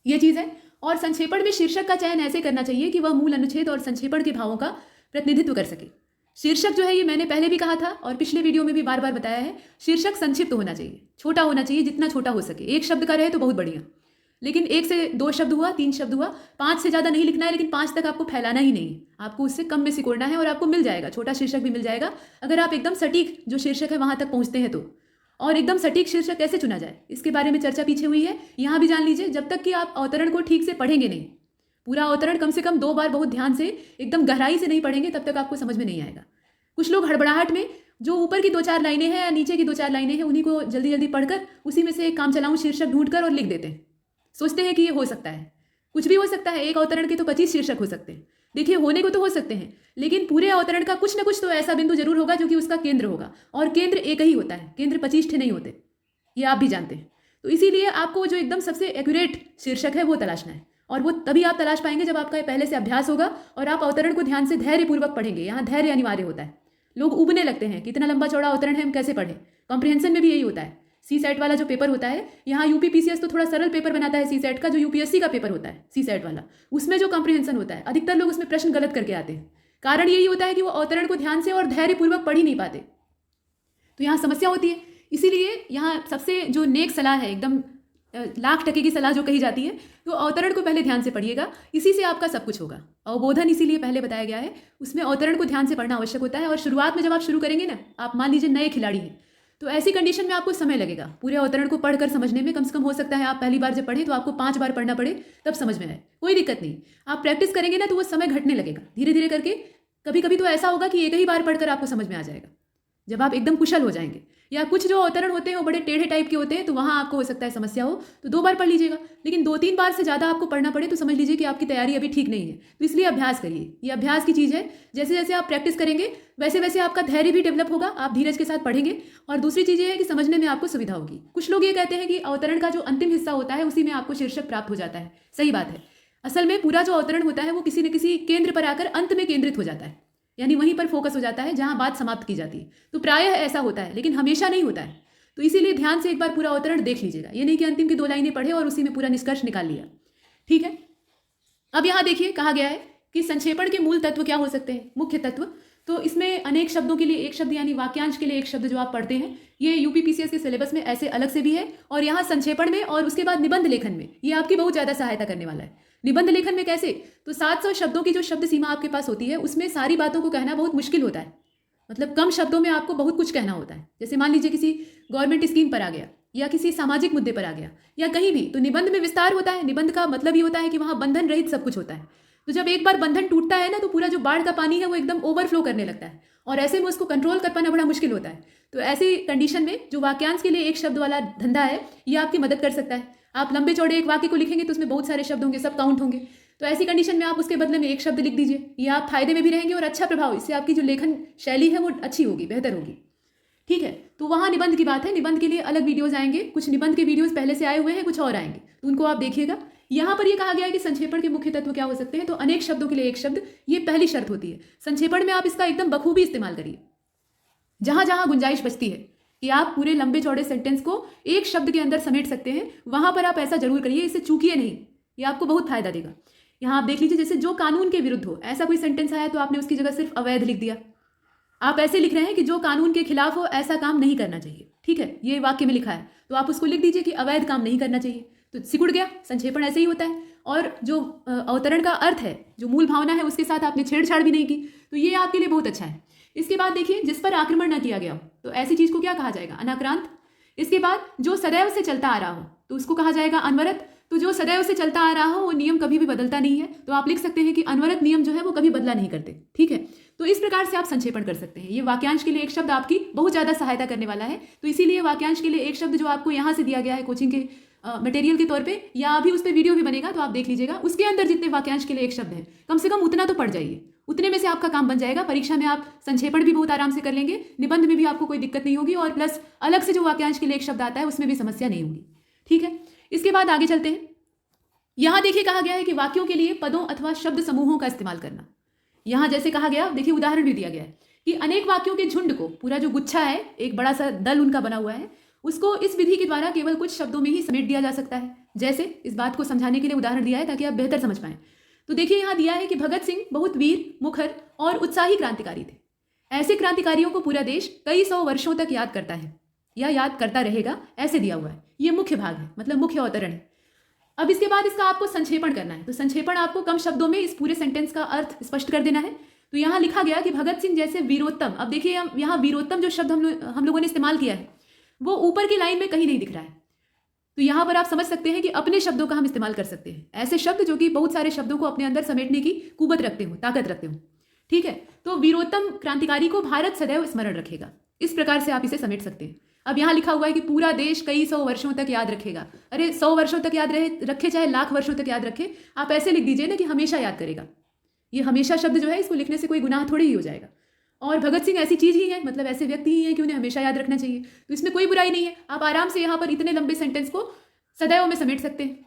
S3: ये चीज़ है। और संक्षेपण में शीर्षक का चयन ऐसे करना चाहिए कि वह मूल अनुच्छेद और संक्षेपण के भावों का प्रतिनिधित्व कर सके। शीर्षक जो है, ये मैंने पहले भी कहा था और पिछले वीडियो में भी बार बार बताया है, शीर्षक संक्षिप्त होना चाहिए, छोटा होना चाहिए, जितना छोटा हो सके। 1 शब्द का रहे तो बहुत बढ़िया, लेकिन 1 से 2 शब्द हुआ, 3 शब्द हुआ, 5 से ज़्यादा नहीं लिखना है, लेकिन 5 तक आपको फैलाना ही नहीं है, आपको उससे कम में सिकोड़ना है, और आपको मिल जाएगा, छोटा शीर्षक भी मिल जाएगा अगर आप एकदम सटीक जो शीर्षक है वहाँ तक पहुँचते हैं तो। और एकदम सटीक शीर्षक कैसे चुना जाए, इसके बारे में चर्चा पीछे हुई है, यहाँ भी जान लीजिए। जब तक कि आप अवतरण को ठीक से पढ़ेंगे नहीं, पूरा अवतरण कम से कम 2 बार बहुत ध्यान से एकदम गहराई से नहीं पढ़ेंगे, तब तक आपको समझ में नहीं आएगा। कुछ लोग हड़बड़ाहट में जो ऊपर की 2-4 लाइनें हैं या नीचे की 2-4 लाइनें हैं, उन्हीं को जल्दी जल्दी पढ़कर उसी में से एक काम चलाऊं शीर्षक ढूंढकर और लिख देते हैं, सोचते हैं कि ये हो सकता है। कुछ भी हो सकता है, एक अवतरण के तो 25 शीर्षक हो सकते हैं। देखिए, होने को तो हो सकते हैं, लेकिन पूरे अवतरण का कुछ ना कुछ तो ऐसा बिंदु जरूर होगा जो कि उसका केंद्र होगा, और केंद्र एक ही होता है, केंद्र 25 ठे नहीं होते, ये आप भी जानते हैं। तो इसीलिए आपको जो एकदम सबसे एक्यूरेट शीर्षक है वो तलाशना है, और वो तभी आप तलाश पाएंगे जब आपका पहले से अभ्यास होगा और आप अवतरण को ध्यान से धैर्यपूर्वक पढ़ेंगे। यहाँ धैर्य अनिवार्य होता है। लोग उबने लगते हैं कि इतना लंबा चौड़ा अवतरण है, हम कैसे पढ़ें। कॉम्प्रिहेंशन में भी यही होता है। CSET वाला जो पेपर होता है, यहाँ UPPCS तो थोड़ा सरल पेपर बनाता है CSET का, जो UPSC का पेपर होता है CSET वाला, उसमें जो कॉम्प्रिहेंशन होता है, अधिकतर लोग उसमें प्रश्न गलत करके आते हैं। कारण यही होता है कि वो अवतरण को ध्यान से और धैर्यपूर्वक पढ़ ही नहीं पाते, तो यहाँ समस्या होती है। इसीलिए यहाँ सबसे जो नेक सलाह है, एकदम 1,00,000% की सलाह जो कही जाती है, तो अवतरण को पहले ध्यान से पढ़िएगा, इसी से आपका सब कुछ होगा। अवबोधन इसीलिए पहले बताया गया है, उसमें अवतरण को ध्यान से पढ़ना आवश्यक होता है। और शुरुआत में जब आप शुरू करेंगे ना, आप मान लीजिए नए खिलाड़ी हैं, तो ऐसी कंडीशन में आपको समय लगेगा पूरे अवतरण को पढ़कर समझने में। कम से कम हो सकता है आप पहली बार जब पढ़ें तो आपको 5 बार पढ़ना पड़े, तब समझ में आए, कोई दिक्कत नहीं। आप प्रैक्टिस करेंगे ना तो वो समय घटने लगेगा धीरे धीरे करके। कभी कभी तो ऐसा होगा कि एक ही बार पढ़कर आपको समझ में आ जाएगा, जब आप एकदम कुशल हो जाएंगे। या कुछ जो अवतरण होते हैं वो बड़े टेढ़े टाइप के होते हैं, तो वहाँ आपको हो सकता है समस्या हो, तो 2 बार पढ़ लीजिएगा। लेकिन 2-3 बार से ज़्यादा आपको पढ़ना पड़े तो समझ लीजिए कि आपकी तैयारी अभी ठीक नहीं है। तो इसलिए अभ्यास करिए, ये अभ्यास की चीज़ है। जैसे जैसे आप प्रैक्टिस करेंगे वैसे वैसे आपका धैर्य भी डेवलप होगा, आप धीरज के साथ पढ़ेंगे। और दूसरी चीज़ ये है कि समझने में आपको सुविधा होगी। कुछ लोग ये कहते हैं कि अवतरण का जो अंतिम हिस्सा होता है उसी में आपको शीर्षक प्राप्त हो जाता है। सही बात है। असल में पूरा जो अवतरण होता है वो किसी न किसी केंद्र पर आकर अंत में केंद्रित हो जाता है, यानी वहीं पर फोकस हो जाता है जहाँ बात समाप्त की जाती है। तो प्रायः ऐसा होता है, लेकिन हमेशा नहीं होता है। तो इसीलिए ध्यान से एक बार पूरा अवतरण देख लीजिएगा, ये नहीं कि अंतिम की 2 लाइनें पढ़े और उसी में पूरा निष्कर्ष निकाल लिया। ठीक है, अब यहाँ देखिए कहा गया है कि संक्षेपण के मूल तत्व क्या हो सकते हैं, मुख्य तत्व। तो इसमें अनेक शब्दों के लिए एक शब्द, यानी वाक्यांश के लिए एक शब्द जो आप पढ़ते हैं, ये UPPCS के सिलेबस में ऐसे अलग से भी है। और यहाँ संक्षेपण में और उसके बाद निबंध लेखन में ये आपकी बहुत ज़्यादा सहायता करने वाला है। निबंध लेखन में कैसे? तो 700 शब्दों की जो शब्द सीमा आपके पास होती है, उसमें सारी बातों को कहना बहुत मुश्किल होता है। मतलब कम शब्दों में आपको बहुत कुछ कहना होता है। जैसे मान लीजिए किसी गवर्नमेंट स्कीम पर आ गया, या किसी सामाजिक मुद्दे पर आ गया या कहीं भी, तो निबंध में विस्तार होता है। निबंध का मतलब ये होता है कि वहाँ बंधन रहित सब कुछ होता है। तो जब एक बार बंधन टूटता है ना, तो पूरा जो बाढ़ का पानी है वो एकदम ओवरफ्लो करने लगता है, और ऐसे में उसको कंट्रोल कर पाना बड़ा मुश्किल होता है। तो ऐसी कंडीशन में जो वाक्यांश के लिए एक शब्द वाला धंधा है, ये आपकी मदद कर सकता है। आप लंबे चौड़े एक वाक्य को लिखेंगे तो उसमें बहुत सारे शब्द होंगे, सब काउंट होंगे। तो ऐसी कंडीशन में आप उसके बदले में एक शब्द लिख दीजिए। ये आप फायदे में भी रहेंगे और अच्छा प्रभाव, इससे आपकी जो लेखन शैली है वो अच्छी होगी, बेहतर होगी। ठीक है, तो वहाँ निबंध की बात है। निबंध के लिए अलग वीडियोज आएंगे, कुछ निबंध के वीडियोज पहले से आए हुए हैं, कुछ और आएंगे, तो उनको आप देखिएगा। यहाँ पर ये कहा गया है कि संक्षेपण के मुख्य तत्व क्या हो सकते हैं, तो अनेक शब्दों के लिए एक शब्द, ये पहली शर्त होती है। संक्षेपण में आप इसका एकदम बखूबी इस्तेमाल करिए। जहाँ जहाँ गुंजाइश बचती है कि आप पूरे लंबे चौड़े सेंटेंस को एक शब्द के अंदर समेट सकते हैं, वहाँ पर आप ऐसा जरूर करिए, इससे चूकिए नहीं, ये आपको बहुत फायदा देगा। यहाँ आप देख लीजिए, जैसे जो कानून के विरुद्ध हो, ऐसा कोई सेंटेंस आया तो आपने उसकी जगह सिर्फ अवैध लिख दिया। आप ऐसे लिख रहे हैं कि जो कानून के खिलाफ हो ऐसा काम नहीं करना चाहिए। ठीक है, ये वाक्य में लिखा है, तो आप उसको लिख दीजिए कि अवैध काम नहीं करना चाहिए, तो सिकुड़ गया। संक्षेपण ऐसे ही होता है। और जो अवतरण का अर्थ है, जो मूल भावना है, उसके साथ आपने छेड़छाड़ भी नहीं की, तो ये आपके लिए बहुत अच्छा है। इसके बाद देखिए, जिस पर आक्रमण न किया गया हो, तो ऐसी चीज को क्या कहा जाएगा, अनाक्रांत। इसके बाद जो सदैव से चलता आ रहा हो, तो उसको कहा जाएगा अनवरत। तो जो सदैव से चलता आ रहा हो वो नियम कभी भी बदलता नहीं है, तो आप लिख सकते हैं कि अनवरत नियम जो है वो कभी बदला नहीं करते। ठीक है, तो इस प्रकार से आप संक्षेपण कर सकते हैं। ये वाक्यांश के लिए एक शब्द आपकी बहुत ज़्यादा सहायता करने वाला है, तो इसीलिए वाक्यांश के लिए एक शब्द जो आपको यहाँ से दिया गया है कोचिंग के मटेरियल के तौर पे, या अभी उस पर वीडियो भी बनेगा तो आप देख लीजिएगा, उसके अंदर जितने वाक्यांश के लिए एक शब्द है, कम से कम उतना तो पढ़ जाइए, उतने में से आपका काम बन जाएगा। परीक्षा में आप संक्षेपण भी बहुत आराम से कर लेंगे, निबंध में भी आपको कोई दिक्कत नहीं होगी, और प्लस अलग से जो वाक्यांश के लिए एक शब्द आता है उसमें भी समस्या नहीं होगी। ठीक है, इसके बाद आगे चलते हैं। यहाँ देखिए कहा गया है कि वाक्यों के लिए पदों अथवा शब्द समूहों का इस्तेमाल करना। यहाँ जैसे कहा गया, देखिए उदाहरण भी दिया गया है कि अनेक वाक्यों के झुंड को, पूरा जो गुच्छा है, एक बड़ा सा दल उनका बना हुआ है, उसको इस विधि के द्वारा केवल कुछ शब्दों में ही समेट दिया जा सकता है। जैसे इस बात को समझाने के लिए उदाहरण दिया है ताकि आप बेहतर समझ पाएं। तो देखिए यहाँ दिया है कि भगत सिंह बहुत वीर, मुखर और उत्साही क्रांतिकारी थे। ऐसे क्रांतिकारियों को पूरा देश कई सौ वर्षों तक याद करता है या याद करता रहेगा, ऐसे दिया हुआ है। ये मुख्य भाग है, मतलब मुख्य अवतरण है। अब इसके बाद इसका आपको संक्षेपण करना है, तो संक्षेपण आपको कम शब्दों में इस पूरे सेंटेंस का अर्थ स्पष्ट कर देना है। तो यहाँ लिखा गया कि भगत सिंह जैसे वीरोत्तम। अब देखिए यहाँ वीरोत्तम जो शब्द हम लोगों ने इस्तेमाल किया है वो ऊपर की लाइन में कहीं नहीं दिख रहा है, तो यहाँ पर आप समझ सकते हैं कि अपने शब्दों का हम इस्तेमाल कर सकते हैं, ऐसे शब्द जो कि बहुत सारे शब्दों को अपने अंदर समेटने की कुवत रखते हो, ताकत रखते हो। ठीक है, तो वीरोत्तम क्रांतिकारी को भारत सदैव स्मरण रखेगा, इस प्रकार से आप इसे समेट सकते हैं। अब यहाँ लिखा हुआ है कि पूरा देश कई सौ वर्षों तक याद रखेगा। अरे 100 वर्षों तक याद रखे चाहे लाख वर्षों तक याद रखे, आप ऐसे लिख दीजिए ना कि हमेशा याद करेगा। ये हमेशा शब्द जो है, इसको लिखने से कोई गुनाह थोड़ी ही हो जाएगा। और भगत सिंह ऐसी चीज़ ही है, मतलब ऐसे व्यक्ति ही हैं कि उन्हें हमेशा याद रखना चाहिए, तो इसमें कोई बुराई नहीं है। आप आराम से यहाँ पर इतने लंबे सेंटेंस को सदैव में समेट सकते हैं।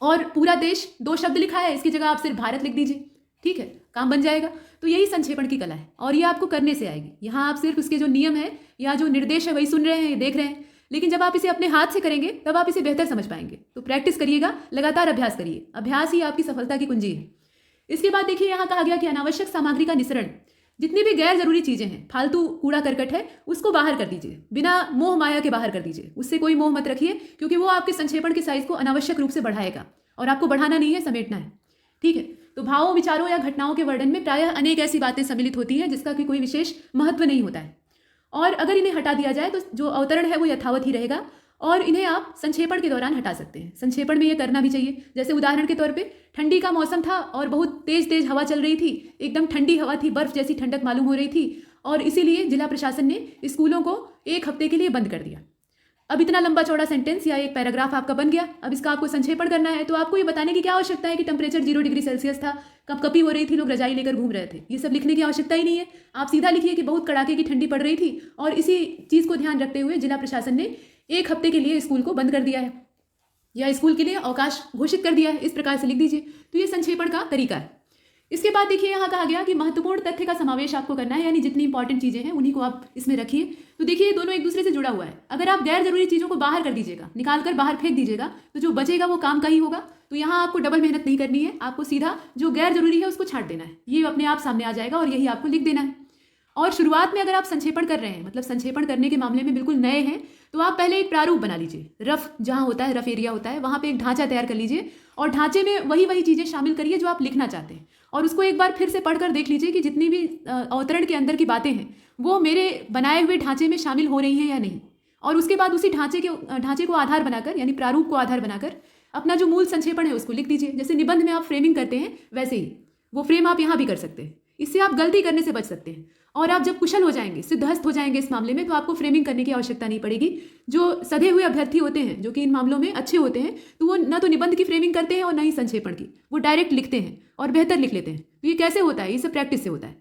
S3: और पूरा देश 2 शब्द लिखा है, इसकी जगह आप सिर्फ भारत लिख दीजिए। ठीक है, काम बन जाएगा। तो यही संक्षेपण की कला है, और ये आपको करने से आएगी। यहाँ आप सिर्फ उसके जो नियम है या जो निर्देश है वही सुन रहे हैं, देख रहे हैं, लेकिन जब आप इसे अपने हाथ से करेंगे तब आप इसे बेहतर समझ पाएंगे। तो प्रैक्टिस करिएगा, लगातार अभ्यास करिए, अभ्यास ही आपकी सफलता की कुंजी है। इसके बाद देखिए यहाँ कहा गया कि अनावश्यक सामग्री का निस्सरण, जितनी भी गैर जरूरी चीजें हैं, फालतू कूड़ा करकट है, उसको बाहर कर दीजिए, बिना मोह माया के बाहर कर दीजिए। उससे कोई मोह मत रखिए, क्योंकि वो आपके संक्षेपण के साइज को अनावश्यक रूप से बढ़ाएगा, और आपको बढ़ाना नहीं है, समेटना है। ठीक है, तो भावों, विचारों या घटनाओं के वर्णन में प्रायः अनेक ऐसी बातें सम्मिलित होती हैं जिसका कि कोई विशेष महत्व नहीं होता है, और अगर इन्हें हटा दिया जाए तो जो अवतरण है वो यथावत ही रहेगा, और इन्हें आप संक्षेपण के दौरान हटा सकते हैं। संक्षेपण में ये करना भी चाहिए। जैसे उदाहरण के तौर पे, ठंडी का मौसम था और बहुत तेज तेज हवा चल रही थी, एकदम ठंडी हवा थी, बर्फ जैसी ठंडक मालूम हो रही थी, और इसीलिए जिला प्रशासन ने स्कूलों को 1 हफ्ते के लिए बंद कर दिया। अब इतना लंबा चौड़ा सेंटेंस या एक पैराग्राफ आपका बन गया। अब इसका आपको संक्षेपण करना है, तो आपको ये बताने की क्या आवश्यकता है कि टेम्परेचर 0 डिग्री सेल्सियस था, कपकपी हो रही थी, लोग रजाई लेकर घूम रहे थे। ये सब लिखने की आवश्यकता ही नहीं है। आप सीधा लिखिए कि बहुत कड़ाके की ठंडी पड़ रही थी, और इसी चीज़ को ध्यान रखते हुए जिला प्रशासन ने 1 हफ्ते के लिए स्कूल को बंद कर दिया है, या स्कूल के लिए अवकाश घोषित कर दिया है। इस प्रकार से लिख दीजिए, तो ये संक्षेपण का तरीका है। इसके बाद देखिए यहाँ कहा गया कि महत्वपूर्ण तथ्य का समावेश आपको करना है, यानी जितनी इंपॉर्टेंट चीजें हैं उन्हीं को आप इसमें रखिए। तो देखिए ये दोनों एक दूसरे से जुड़ा हुआ है। अगर आप गैर जरूरी चीजों को बाहर कर दीजिएगा, निकाल कर बाहर फेंक दीजिएगा, तो जो बचेगा वो काम का ही होगा। तो यहाँ आपको डबल मेहनत नहीं करनी है, आपको सीधा जो गैर जरूरी है उसको छांट देना है, ये अपने आप सामने आ जाएगा, और यही आपको लिख देना है। और शुरुआत में अगर आप संक्षेपण कर रहे हैं, मतलब संक्षेपण करने के मामले में बिल्कुल नए हैं, तो आप पहले एक प्रारूप बना लीजिए। रफ जहाँ होता है, रफ एरिया होता है, वहाँ पे एक ढांचा तैयार कर लीजिए, और ढांचे में वही चीज़ें शामिल करिए जो आप लिखना चाहते हैं, और उसको एक बार फिर से पढ़कर देख लीजिए कि जितनी भी अवतरण के अंदर की बातें हैं वो मेरे बनाए हुए ढांचे में शामिल हो रही हैं या नहीं। और उसके बाद उसी ढांचे को आधार बनाकर यानी प्रारूप को आधार बनाकर अपना जो मूल संक्षेपण है उसको लिख दीजिए। जैसे निबंध में आप फ्रेमिंग करते हैं वैसे ही वो फ्रेम आप यहाँ भी कर सकते हैं। इससे आप गलती करने से बच सकते हैं और आप जब कुशल हो जाएंगे, सिद्धहस्त हो जाएंगे इस मामले में, तो आपको फ्रेमिंग करने की आवश्यकता नहीं पड़ेगी। जो सधे हुए अभ्यर्थी होते हैं जो कि इन मामलों में अच्छे होते हैं, तो वो न तो निबंध की फ्रेमिंग करते हैं और न ही संक्षेपण की, वो डायरेक्ट लिखते हैं और बेहतर लिख लेते हैं। तो ये कैसे होता है? ये सब प्रैक्टिस से होता है।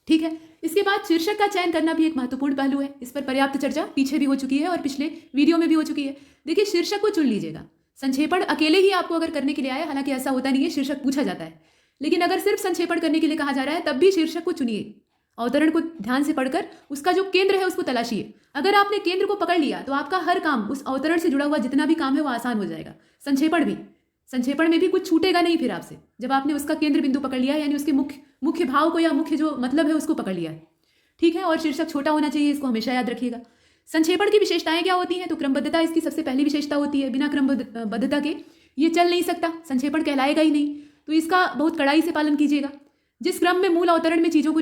S3: ठीक है। इसके बाद शीर्षक का चयन करना भी एक महत्वपूर्ण पहलू है। इस पर पर्याप्त चर्चा पीछे भी हो चुकी है और पिछले वीडियो में भी हो चुकी है। देखिए, शीर्षक को चुन लीजिएगा। संक्षेपण अकेले ही आपको अगर करने के लिए आए, हालांकि ऐसा होता नहीं है, शीर्षक पूछा जाता है, लेकिन अगर सिर्फ संक्षेपण करने के लिए कहा जा रहा है तब भी शीर्षक को चुनिए। अवतरण को ध्यान से पढ़कर उसका जो केंद्र है उसको तलाशिए। अगर आपने केंद्र को पकड़ लिया तो आपका हर काम, उस अवतरण से जुड़ा हुआ जितना भी काम है वो आसान हो जाएगा। संक्षेपण में भी कुछ छूटेगा नहीं फिर आपसे, जब आपने उसका केंद्र बिंदु पकड़ लिया है, यानी उसके मुख्य भाव को या मुख्य जो मतलब है उसको पकड़ लिया है। ठीक है। और शीर्षक छोटा होना चाहिए, इसको हमेशा याद रखिएगा। संक्षेपण की विशेषताएं क्या होती हैं? तो क्रमबद्धता इसकी सबसे पहली विशेषता होती है। बिना क्रमबद्धता के ये चल नहीं सकता, संक्षेपण कहलाएगा ही नहीं। तो इसका बहुत कड़ाई से पालन कीजिएगा। जिस क्रम में मूल अवतरण में चीज़ों को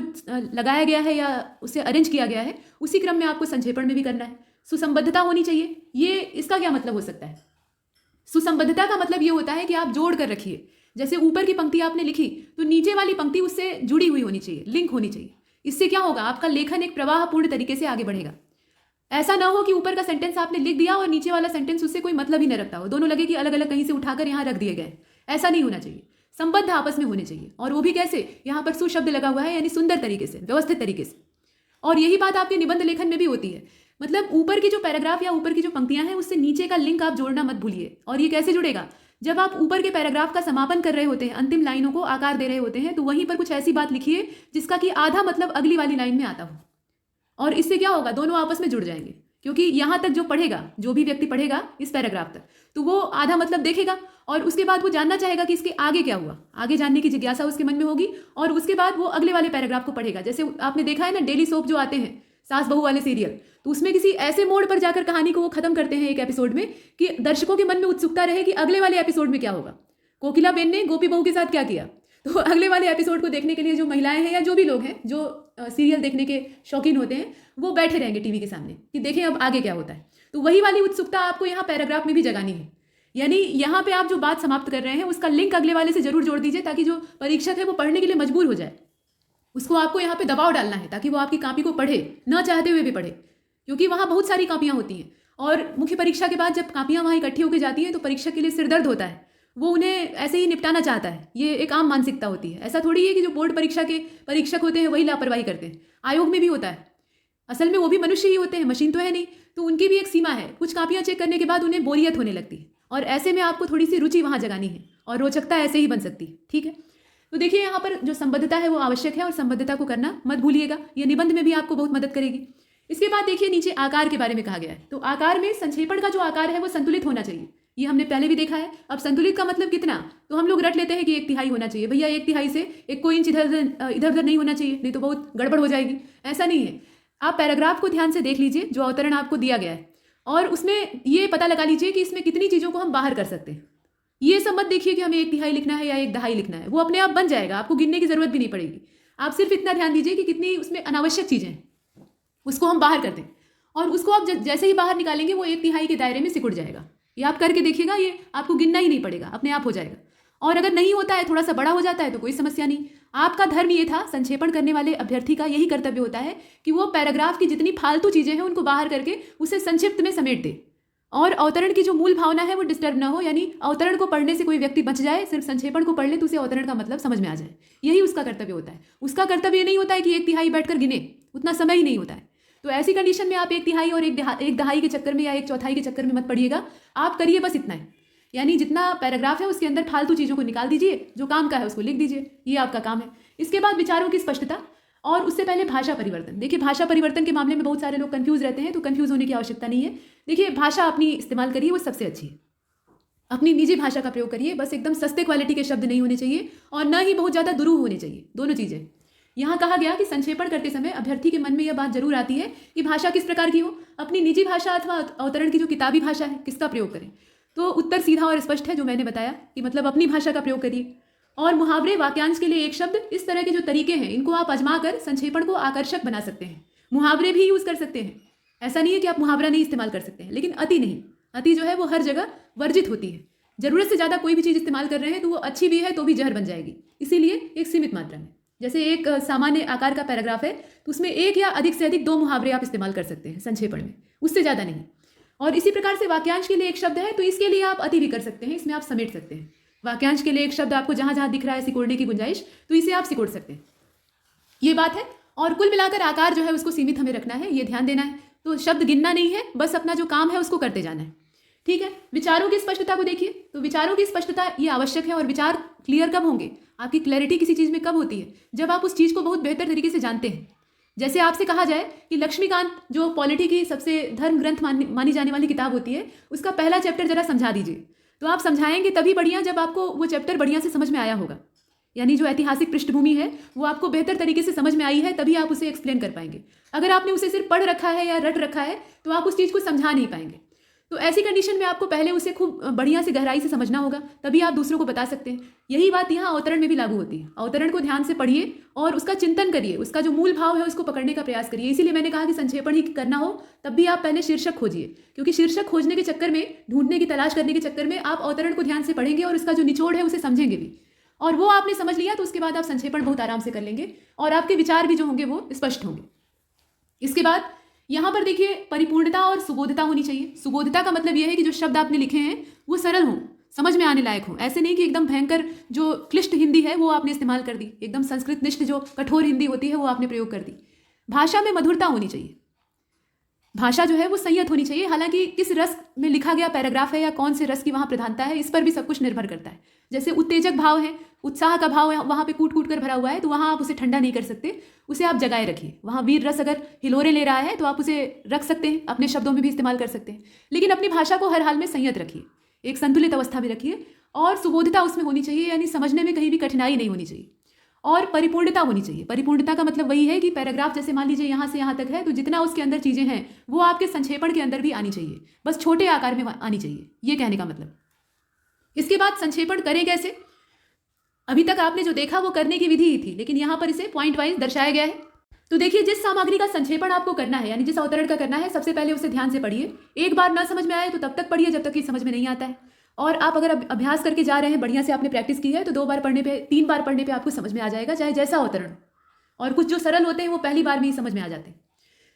S3: लगाया गया है या उसे अरेंज किया गया है, उसी क्रम में आपको संक्षेपण में भी करना है। सुसंबद्धता होनी चाहिए। ये इसका क्या मतलब हो सकता है? सुसंबद्धता का मतलब ये होता है कि आप जोड़ कर रखिए। जैसे ऊपर की पंक्ति आपने लिखी तो नीचे वाली पंक्ति उससे जुड़ी हुई होनी चाहिए, लिंक होनी चाहिए। इससे क्या होगा? आपका लेखन एक प्रवाहपूर्ण तरीके से आगे बढ़ेगा। ऐसा ना हो कि ऊपर का सेंटेंस आपने लिख दिया और नीचे वाला सेंटेंस उससे कोई मतलब ही न रखता हो, दोनों लगे कि अलग अलग कहीं से उठाकर यहाँ रख दिए गए। ऐसा नहीं होना चाहिए। संबद्ध आपस में होने चाहिए। और वो भी कैसे? यहाँ पर सुशब्द लगा हुआ है, यानी सुंदर तरीके से, व्यवस्थित तरीके से। और यही बात आपके निबंध लेखन में भी होती है। मतलब ऊपर की जो पैराग्राफ या ऊपर की जो पंक्तियां हैं उससे नीचे का लिंक आप जोड़ना मत भूलिए। और ये कैसे जुड़ेगा? जब आप ऊपर के पैराग्राफ का समापन कर रहे होते हैं, अंतिम लाइनों को आकार दे रहे होते हैं, तो वहीं पर कुछ ऐसी बात लिखिए जिसका कि आधा मतलब अगली वाली लाइन में आता हो। और इससे क्या होगा? दोनों आपस में जुड़ जाएंगे, क्योंकि यहाँ तक जो पढ़ेगा, जो भी व्यक्ति पढ़ेगा इस पैराग्राफ तक, तो वो आधा मतलब देखेगा और उसके बाद वो जानना चाहेगा कि इसके आगे क्या हुआ। आगे जानने की जिज्ञासा उसके मन में होगी और उसके बाद वो अगले वाले पैराग्राफ को पढ़ेगा। जैसे आपने देखा है ना, डेली सोप जो आते हैं, सास बहू वाले सीरियल, तो उसमें किसी ऐसे मोड़ पर जाकर कहानी को वो खत्म करते हैं एक एपिसोड में कि दर्शकों के मन में उत्सुकता रहे कि अगले वाले एपिसोड में क्या होगा, कोकिलाबेन ने गोपी बहू के साथ क्या किया। तो अगले वाले एपिसोड को देखने के लिए जो महिलाएं हैं या जो भी लोग हैं जो सीरियल देखने के शौकीन होते हैं, वो बैठे रहेंगे टीवी के सामने कि देखें अब आगे क्या होता है। तो वही वाली उत्सुकता आपको यहाँ पैराग्राफ में भी जगानी है। यानी यहाँ पे आप जो बात समाप्त कर रहे हैं उसका लिंक अगले वाले से जरूर जोड़ दीजिए, ताकि जो परीक्षक है वो पढ़ने के लिए मजबूर हो जाए। उसको आपको यहाँ पे दबाव डालना है ताकि वो आपकी कॉपी को पढ़े, ना चाहते हुए भी पढ़े, क्योंकि वहाँ बहुत सारी कॉपियाँ होती हैं। और मुख्य परीक्षा के बाद जब कॉपियाँ वहाँ इकट्ठी होकर जाती हैं तो परीक्षक के लिए सिरदर्द होता है। वो उन्हें ऐसे ही निपटाना चाहता है। ये एक आम मानसिकता होती है। ऐसा थोड़ी है कि जो बोर्ड परीक्षा के परीक्षक होते हैं वही लापरवाही करते हैं। आयोग में भी होता है। असल में वो भी मनुष्य ही होते हैं, मशीन तो है नहीं। तो उनकी भी एक सीमा है। कुछ कॉपियाँ चेक करने के बाद उन्हें बोरियत होने लगती है और ऐसे में आपको थोड़ी सी रुचि वहाँ जगानी है और रोचकता ऐसे ही बन सकती है। ठीक है। तो देखिए, यहाँ पर जो संबद्धता है वो आवश्यक है और संबद्धता को करना मत भूलिएगा। ये निबंध में भी आपको बहुत मदद करेगी। इसके बाद देखिए, नीचे आकार के बारे में कहा गया है। तो आकार में संक्षेपण का जो आकार है वो संतुलित होना चाहिए। ये हमने पहले भी देखा है। अब संतुलित का मतलब कितना? तो हम लोग रट लेते हैं कि 1/3 होना चाहिए। भैया 1/3 से एक कोई इंच इधर उधर नहीं होना चाहिए, नहीं तो बहुत गड़बड़ हो जाएगी। ऐसा नहीं है। आप पैराग्राफ को ध्यान से देख लीजिए जो अवतरण आपको दिया गया है, और उसमें ये पता लगा लीजिए कि इसमें कितनी चीज़ों को हम बाहर कर सकते हैं। ये सब मत देखिए कि हमें 1/3 लिखना है या 1/2 लिखना है। वो अपने आप बन जाएगा, आपको गिनने की जरूरत भी नहीं पड़ेगी। आप सिर्फ इतना ध्यान दीजिए कि कितनी उसमें अनावश्यक चीज़ें हैं, उसको हम बाहर कर दें। और उसको आप जैसे ही बाहर निकालेंगे वो 1/3 के दायरे में सिकुड़ जाएगा। ये आप करके देखिएगा, ये आपको गिनना ही नहीं पड़ेगा, अपने आप हो जाएगा। और अगर नहीं होता है, थोड़ा सा बड़ा हो जाता है, तो कोई समस्या नहीं। आपका धर्म ये था, संक्षेपण करने वाले अभ्यर्थी का यही कर्तव्य होता है कि वो पैराग्राफ की जितनी फालतू चीज़ें हैं उनको बाहर करके उसे संक्षिप्त में समेट दे और अवतरण की जो मूल भावना है वो डिस्टर्ब ना हो। यानी अवतरण को पढ़ने से कोई व्यक्ति बच जाए, सिर्फ संक्षेपण को पढ़ ले तो उसे अवतरण का मतलब समझ में आ जाए। यही उसका कर्तव्य होता है। उसका कर्तव्य ये नहीं होता है कि 1/3 बैठकर गिने, उतना समय ही नहीं होता है। तो ऐसी कंडीशन में आप 1/3 और 1/2 के चक्कर में या 1/4 के चक्कर में मत पड़िएगा। आप करिए बस इतना है, यानी जितना पैराग्राफ है उसके अंदर फालतू चीज़ों को निकाल दीजिए, जो काम का है उसको लिख दीजिए। ये आपका काम है। इसके बाद विचारों की स्पष्टता और उससे पहले भाषा परिवर्तन। देखिए, भाषा परिवर्तन के मामले में बहुत सारे लोग कंफ्यूज रहते हैं, तो कंफ्यूज होने की आवश्यकता नहीं है। देखिए, भाषा अपनी इस्तेमाल करिए, वो सबसे अच्छी है। अपनी निजी भाषा का प्रयोग करिए, बस एकदम सस्ते क्वालिटी के शब्द नहीं होने चाहिए और न ही बहुत ज़्यादा दुरूह होने चाहिए। दोनों चीज़ें। यहाँ कहा गया कि संक्षेपण करते समय अभ्यर्थी के मन में यह बात जरूर आती है कि भाषा किस प्रकार की हो। अपनी निजी भाषा अथवा अवतरण की जो किताबी भाषा है, किसका प्रयोग करें? तो उत्तर सीधा और स्पष्ट है, जो मैंने बताया कि मतलब अपनी भाषा का प्रयोग करिए। और मुहावरे, वाक्यांश के लिए एक शब्द, इस तरह के जो तरीके हैं इनको आप आजमा कर संक्षेपण को आकर्षक बना सकते हैं। मुहावरे भी यूज़ कर सकते हैं। ऐसा नहीं है कि आप मुहावरा नहीं इस्तेमाल कर सकते हैं, लेकिन अति नहीं। अति जो है वो हर जगह वर्जित होती है। जरूरत से ज़्यादा कोई भी चीज़ इस्तेमाल कर रहे हैं तो वो अच्छी भी है तो भी जहर बन जाएगी, इसीलिए एक सीमित मात्रा में। जैसे एक सामान्य आकार का पैराग्राफ है तो उसमें एक या अधिक से अधिक 2 मुहावरे आप इस्तेमाल कर सकते हैं संक्षेपण में, उससे ज़्यादा नहीं। और इसी प्रकार से वाक्यांश के लिए एक शब्द है तो इसके लिए आप अति भी कर सकते हैं, इसमें आप समेट सकते हैं। वाक्यांश के लिए एक शब्द आपको जहाँ जहाँ दिख रहा है सिकोड़ने की गुंजाइश, तो इसे आप सिकोड़ सकते हैं, ये बात है। और कुल मिलाकर आकार जो है उसको सीमित हमें रखना है, ये ध्यान देना है। तो शब्द गिनना नहीं है, बस अपना जो काम है उसको करते जाना है, ठीक है। विचारों की स्पष्टता को देखिए, तो विचारों की स्पष्टता ये आवश्यक है। और विचार क्लियर कब होंगे, आपकी क्लैरिटी किसी चीज़ में कब होती है, जब आप उस चीज़ को बहुत बेहतर तरीके से जानते हैं। जैसे आपसे कहा जाए कि लक्ष्मीकांत जो पॉलिटी की सबसे धर्म ग्रंथ मानी जाने वाली किताब होती है, उसका पहला चैप्टर जरा समझा दीजिए, तो आप समझाएंगे तभी बढ़िया जब आपको वो चैप्टर बढ़िया से समझ में आया होगा। यानी जो ऐतिहासिक पृष्ठभूमि है वो आपको बेहतर तरीके से समझ में आई है, तभी आप उसे एक्सप्लेन कर पाएंगे। अगर आपने उसे सिर्फ पढ़ रखा है या रट रखा है तो आप उस चीज़ को समझा नहीं पाएंगे। तो ऐसी कंडीशन में आपको पहले उसे खूब बढ़िया से गहराई से समझना होगा, तभी आप दूसरों को बता सकते हैं। यही बात यहाँ अवतरण में भी लागू होती है। अवतरण को ध्यान से पढ़िए और उसका चिंतन करिए, उसका जो मूल भाव है उसको पकड़ने का प्रयास करिए। इसीलिए मैंने कहा कि संक्षेपण ही करना हो तब भी आप पहले शीर्षक खोजिए, क्योंकि शीर्षक खोजने के चक्कर में, ढूंढने की तलाश करने के चक्कर में आप अवतरण को ध्यान से पढ़ेंगे और उसका जो निचोड़ है उसे समझेंगे भी। और वो आपने समझ लिया तो उसके बाद आप संक्षेपण बहुत आराम से कर लेंगे और आपके विचार भी जो होंगे वो स्पष्ट होंगे। इसके बाद यहाँ पर देखिए परिपूर्णता और सुबोधता होनी चाहिए। सुबोधता का मतलब यह है कि जो शब्द आपने लिखे हैं वो सरल हों, समझ में आने लायक हों। ऐसे नहीं कि एकदम भयंकर जो क्लिष्ट हिंदी है वो आपने इस्तेमाल कर दी, एकदम संस्कृत निष्ठ जो कठोर हिंदी होती है वो आपने प्रयोग कर दी। भाषा में मधुरता होनी चाहिए, भाषा जो है वो संयत होनी चाहिए। हालांकि किस रस में लिखा गया पैराग्राफ है या कौन से रस की वहाँ प्रधानता है, इस पर भी सब कुछ निर्भर करता है। जैसे उत्तेजक भाव है, उत्साह का भाव है, वहाँ पे कूट कूट कर भरा हुआ है, तो वहाँ आप उसे ठंडा नहीं कर सकते, उसे आप जगाए रखिए। वहाँ वीर रस अगर हिलोरे ले रहा है तो आप उसे रख सकते हैं, अपने शब्दों में भी इस्तेमाल कर सकते हैं, लेकिन अपनी भाषा को हर हाल में संयत रखिए, एक संतुलित अवस्था में रखिए। और सुबोधता उसमें होनी चाहिए, यानी समझने में कहीं भी कठिनाई नहीं होनी चाहिए। और परिपूर्णता होनी चाहिए। परिपूर्णता का मतलब वही है कि पैराग्राफ जैसे मान लीजिए यहाँ से यहाँ तक है, तो जितना उसके अंदर चीज़ें हैं वो आपके संक्षेपण के अंदर भी आनी चाहिए, बस छोटे आकार में आनी चाहिए, ये कहने का मतलब। इसके बाद संक्षेपण करें कैसे? अभी तक आपने जो देखा वो करने की विधि ही थी, लेकिन यहाँ पर इसे पॉइंट वाइज दर्शाया गया है। तो देखिए, जिस सामग्री का संक्षेपण आपको करना है, यानी जिस अवतरण का करना है, सबसे पहले उसे ध्यान से पढ़िए। एक बार ना समझ में आए तो तब तक पढ़िए जब तक कि समझ में नहीं आता है। और आप अगर अभ्यास करके जा रहे हैं, बढ़िया से आपने प्रैक्टिस की है, तो 2 बार पढ़ने पे, 3 बार पढ़ने पे आपको समझ में आ जाएगा, चाहे जैसा अवतरण हो। और कुछ जो सरल होते हैं वो पहली बार में ही समझ में आ जाते हैं।